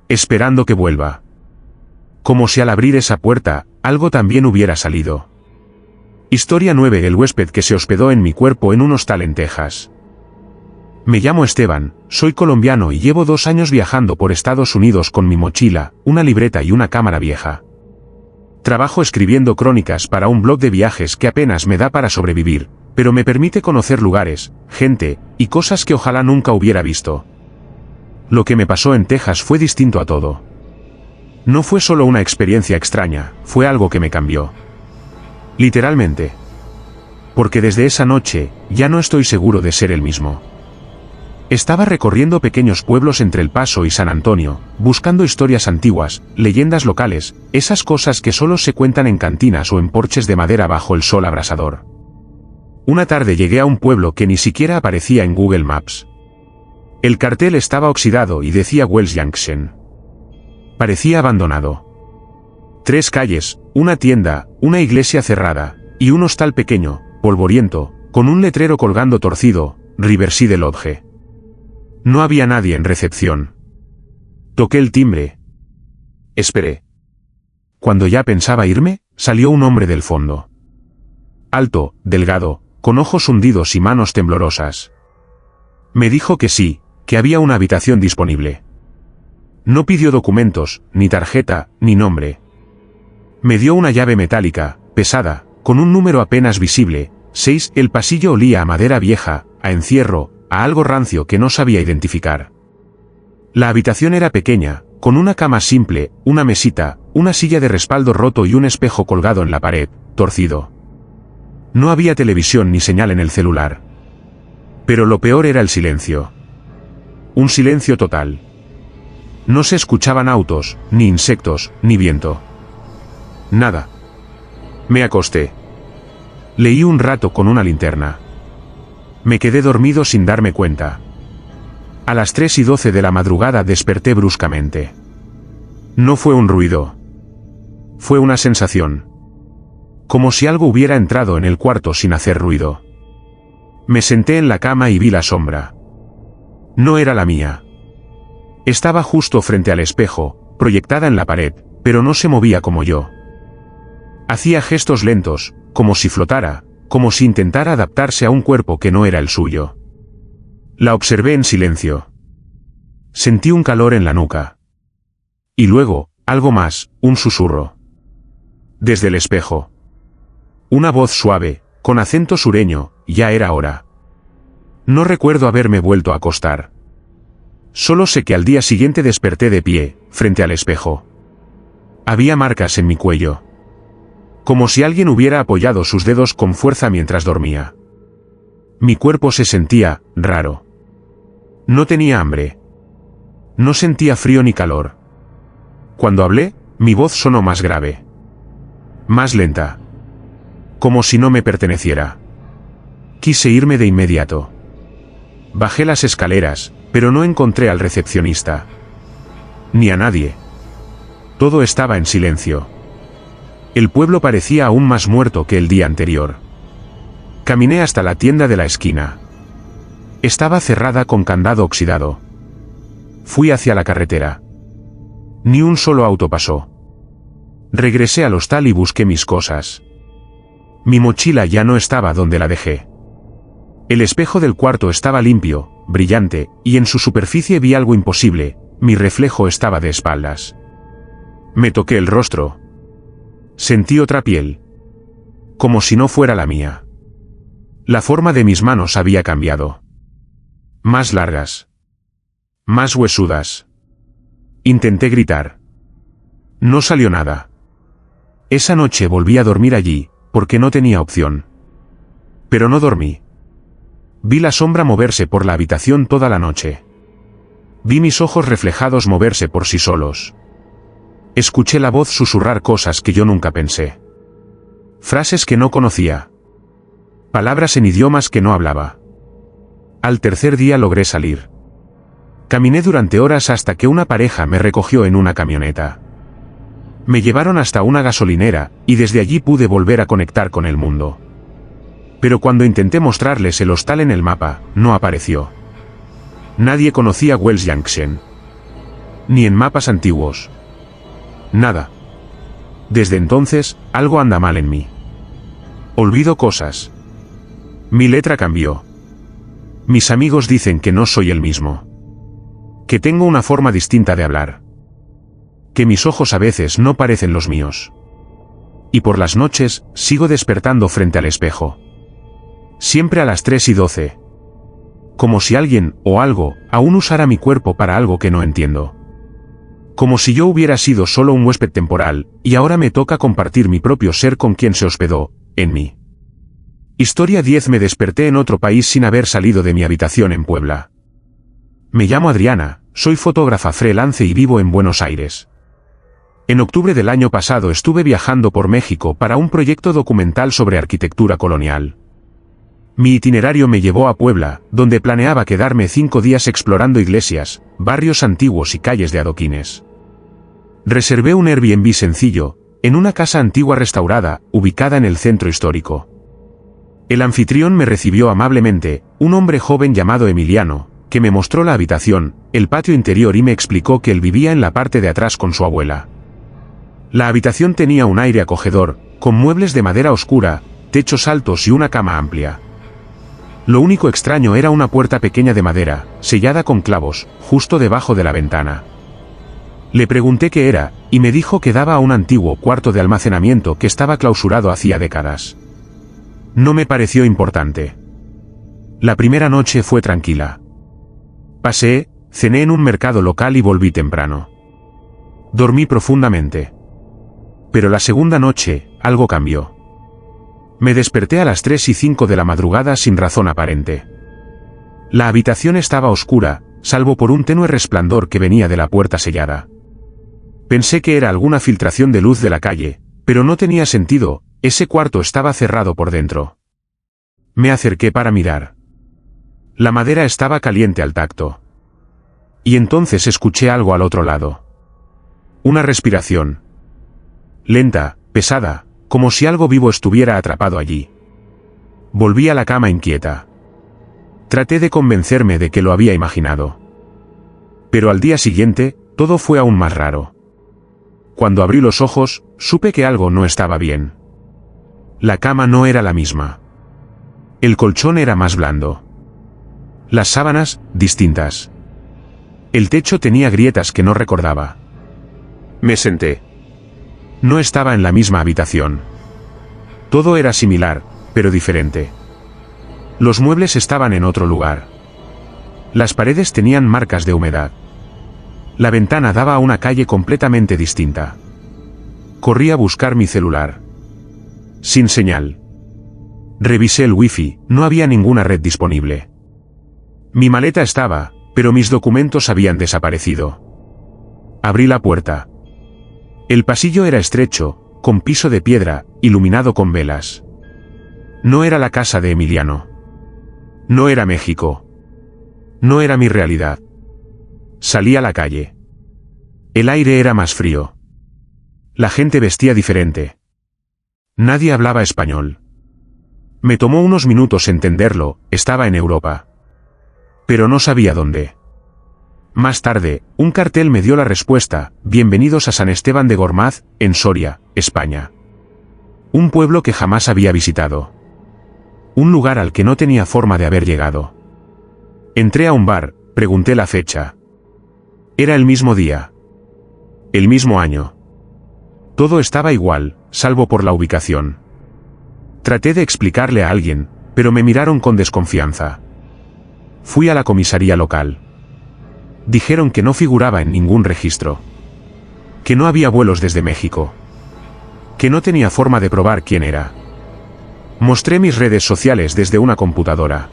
S1: Esperando que vuelva. Como si al abrir esa puerta, algo también hubiera salido. Historia 9. El huésped que se hospedó en mi cuerpo en un hostal en Texas. Me llamo Esteban, soy colombiano y llevo 2 años viajando por Estados Unidos con mi mochila, una libreta y una cámara vieja. Trabajo escribiendo crónicas para un blog de viajes que apenas me da para sobrevivir, pero me permite conocer lugares, gente, y cosas que ojalá nunca hubiera visto. Lo que me pasó en Texas fue distinto a todo. No fue solo una experiencia extraña, fue algo que me cambió. Literalmente. Porque desde esa noche, ya no estoy seguro de ser el mismo. Estaba recorriendo pequeños pueblos entre El Paso y San Antonio, buscando historias antiguas, leyendas locales, esas cosas que solo se cuentan en cantinas o en porches de madera bajo el sol abrasador. Una tarde llegué a un pueblo que ni siquiera aparecía en Google Maps. El cartel estaba oxidado y decía Wells Junction. Parecía abandonado. 3 calles, una tienda, una iglesia cerrada, y un hostal pequeño, polvoriento, con un letrero colgando torcido, Riverside Lodge. No había nadie en recepción. Toqué el timbre. Esperé. Cuando ya pensaba irme, salió un hombre del fondo. Alto, delgado, con ojos hundidos y manos temblorosas. Me dijo que sí, que había una habitación disponible. No pidió documentos, ni tarjeta, ni nombre. Me dio una llave metálica, pesada, con un número apenas visible, 6. El pasillo olía a madera vieja, a encierro, a algo rancio que no sabía identificar. La habitación era pequeña, con una cama simple, una mesita, una silla de respaldo roto y un espejo colgado en la pared, torcido. No había televisión ni señal en el celular. Pero lo peor era el silencio. Un silencio total. No se escuchaban autos, ni insectos, ni viento. Nada. Me acosté. Leí un rato con una linterna. Me quedé dormido sin darme cuenta. A las 3:12 de la madrugada desperté bruscamente. No fue un ruido. Fue una sensación. Como si algo hubiera entrado en el cuarto sin hacer ruido. Me senté en la cama y vi la sombra. No era la mía. Estaba justo frente al espejo, proyectada en la pared, pero no se movía como yo. Hacía gestos lentos, como si flotara, como si intentara adaptarse a un cuerpo que no era el suyo. La observé en silencio. Sentí un calor en la nuca. Y luego, algo más, un susurro. Desde el espejo. Una voz suave, con acento sureño, ya era hora. No recuerdo haberme vuelto a acostar. Solo sé que al día siguiente desperté de pie, frente al espejo. Había marcas en mi cuello. Como si alguien hubiera apoyado sus dedos con fuerza mientras dormía. Mi cuerpo se sentía raro. No tenía hambre. No sentía frío ni calor. Cuando hablé, mi voz sonó más grave. Más lenta. Como si no me perteneciera. Quise irme de inmediato. Bajé las escaleras, pero no encontré al recepcionista. Ni a nadie. Todo estaba en silencio. El pueblo parecía aún más muerto que el día anterior. Caminé hasta la tienda de la esquina. Estaba cerrada con candado oxidado. Fui hacia la carretera. Ni un solo auto pasó. Regresé al hostal y busqué mis cosas. Mi mochila ya no estaba donde la dejé. El espejo del cuarto estaba limpio, brillante, y en su superficie vi algo imposible, mi reflejo estaba de espaldas. Me toqué el rostro. Sentí otra piel. Como si no fuera la mía. La forma de mis manos había cambiado. Más largas. Más huesudas. Intenté gritar. No salió nada. Esa noche volví a dormir allí, porque no tenía opción. Pero no dormí. Vi la sombra moverse por la habitación toda la noche. Vi mis ojos reflejados moverse por sí solos. Escuché la voz susurrar cosas que yo nunca pensé. Frases que no conocía. Palabras en idiomas que no hablaba. Al tercer día logré salir. Caminé durante horas hasta que una pareja me recogió en una camioneta. Me llevaron hasta una gasolinera, y desde allí pude volver a conectar con el mundo. Pero cuando intenté mostrarles el hostal en el mapa, no apareció. Nadie conocía Wells Junction. Ni en mapas antiguos. Nada. Desde entonces, algo anda mal en mí. Olvido cosas. Mi letra cambió. Mis amigos dicen que no soy el mismo. Que tengo una forma distinta de hablar. Que mis ojos a veces no parecen los míos. Y por las noches, sigo despertando frente al espejo. Siempre a las 3:12. Como si alguien, o algo, aún usara mi cuerpo para algo que no entiendo. Como si yo hubiera sido solo un huésped temporal, y ahora me toca compartir mi propio ser con quien se hospedó, en mí. Historia 10. Me desperté en otro país sin haber salido de mi habitación en Puebla. Me llamo Adriana, soy fotógrafa freelance y vivo en Buenos Aires. En octubre del año pasado estuve viajando por México para un proyecto documental sobre arquitectura colonial. Mi itinerario me llevó a Puebla, donde planeaba quedarme 5 días explorando iglesias, barrios antiguos y calles de adoquines. Reservé un Airbnb sencillo, en una casa antigua restaurada, ubicada en el centro histórico. El anfitrión me recibió amablemente, un hombre joven llamado Emiliano, que me mostró la habitación, el patio interior y me explicó que él vivía en la parte de atrás con su abuela. La habitación tenía un aire acogedor, con muebles de madera oscura, techos altos y una cama amplia. Lo único extraño era una puerta pequeña de madera, sellada con clavos, justo debajo de la ventana. Le pregunté qué era, y me dijo que daba a un antiguo cuarto de almacenamiento que estaba clausurado hacía décadas. No me pareció importante. La primera noche fue tranquila. Paseé, cené en un mercado local y volví temprano. Dormí profundamente. Pero la segunda noche, algo cambió. Me desperté a las 3:05 de la madrugada sin razón aparente. La habitación estaba oscura, salvo por un tenue resplandor que venía de la puerta sellada. Pensé que era alguna filtración de luz de la calle, pero no tenía sentido, ese cuarto estaba cerrado por dentro. Me acerqué para mirar. La madera estaba caliente al tacto. Y entonces escuché algo al otro lado. Una respiración. Lenta, pesada, como si algo vivo estuviera atrapado allí. Volví a la cama inquieta. Traté de convencerme de que lo había imaginado. Pero al día siguiente, todo fue aún más raro. Cuando abrí los ojos, supe que algo no estaba bien. La cama no era la misma. El colchón era más blando. Las sábanas, distintas. El techo tenía grietas que no recordaba. Me senté. No estaba en la misma habitación. Todo era similar, pero diferente. Los muebles estaban en otro lugar. Las paredes tenían marcas de humedad. La ventana daba a una calle completamente distinta. Corrí a buscar mi celular. Sin señal. Revisé el wifi, no había ninguna red disponible. Mi maleta estaba, pero mis documentos habían desaparecido. Abrí la puerta. El pasillo era estrecho, con piso de piedra, iluminado con velas. No era la casa de Emiliano. No era México. No era mi realidad. Salí a la calle. El aire era más frío. La gente vestía diferente. Nadie hablaba español. Me tomó unos minutos entenderlo, estaba en Europa. Pero no sabía dónde. Más tarde, un cartel me dio la respuesta: bienvenidos a San Esteban de Gormaz, en Soria, España. Un pueblo que jamás había visitado. Un lugar al que no tenía forma de haber llegado. Entré a un bar, pregunté la fecha. Era el mismo día. El mismo año. Todo estaba igual, salvo por la ubicación. Traté de explicarle a alguien, pero me miraron con desconfianza. Fui a la comisaría local. Dijeron que no figuraba en ningún registro. Que no había vuelos desde México. Que no tenía forma de probar quién era. Mostré mis redes sociales desde una computadora.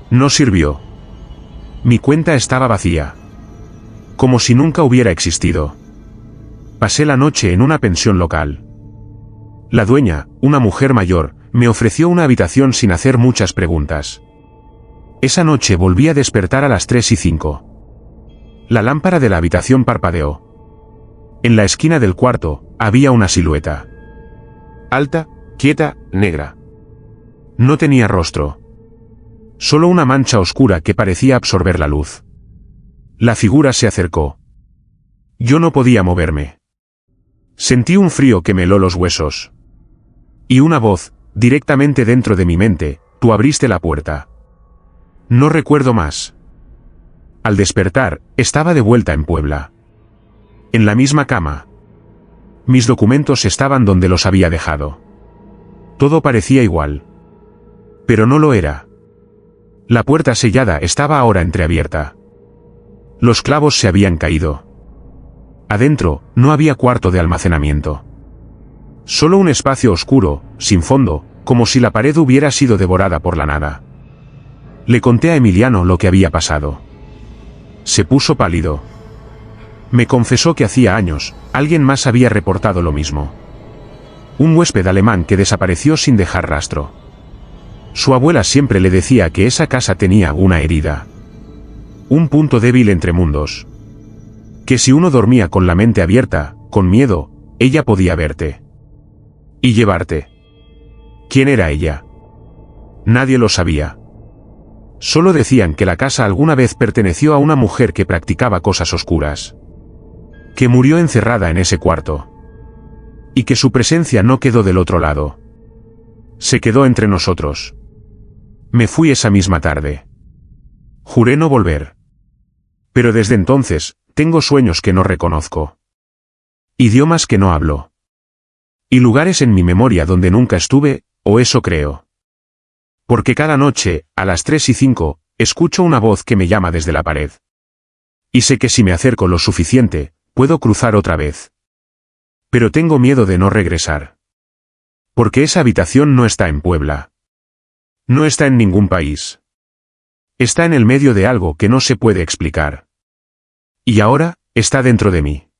S1: No sirvió. Mi cuenta estaba vacía. Como si nunca hubiera existido. Pasé la noche en una pensión local. La dueña, una mujer mayor, me ofreció una habitación sin hacer muchas preguntas. Esa noche volví a despertar a las 3:05. La lámpara de la habitación parpadeó. En la esquina del cuarto, había una silueta. Alta, quieta, negra. No tenía rostro. Solo una mancha oscura que parecía absorber la luz. La figura se acercó. Yo no podía moverme. Sentí un frío que me heló los huesos. Y una voz, directamente dentro de mi mente: tú abriste la puerta. No recuerdo más. Al despertar, estaba de vuelta en Puebla. En la misma cama. Mis documentos estaban donde los había dejado. Todo parecía igual. Pero no lo era. La puerta sellada estaba ahora entreabierta. Los clavos se habían caído. Adentro, no había cuarto de almacenamiento. Solo un espacio oscuro, sin fondo, como si la pared hubiera sido devorada por la nada. Le conté a Emiliano lo que había pasado. Se puso pálido. Me confesó que hacía años, alguien más había reportado lo mismo. Un huésped alemán que desapareció sin dejar rastro. Su abuela siempre le decía que esa casa tenía una herida. Un punto débil entre mundos. Que si uno dormía con la mente abierta, con miedo, ella podía verte. Y llevarte. ¿Quién era ella? Nadie lo sabía. Solo decían que la casa alguna vez perteneció a una mujer que practicaba cosas oscuras. Que murió encerrada en ese cuarto. Y que su presencia no quedó del otro lado. Se quedó entre nosotros. Me fui esa misma tarde. Juré no volver. Pero desde entonces, tengo sueños que no reconozco. Idiomas que no hablo. Y lugares en mi memoria donde nunca estuve, o eso creo. Porque cada noche, a las 3:05, escucho una voz que me llama desde la pared. Y sé que si me acerco lo suficiente, puedo cruzar otra vez. Pero tengo miedo de no regresar. Porque esa habitación no está en Puebla. No está en ningún país. Está en el medio de algo que no se puede explicar. Y ahora, está dentro de mí.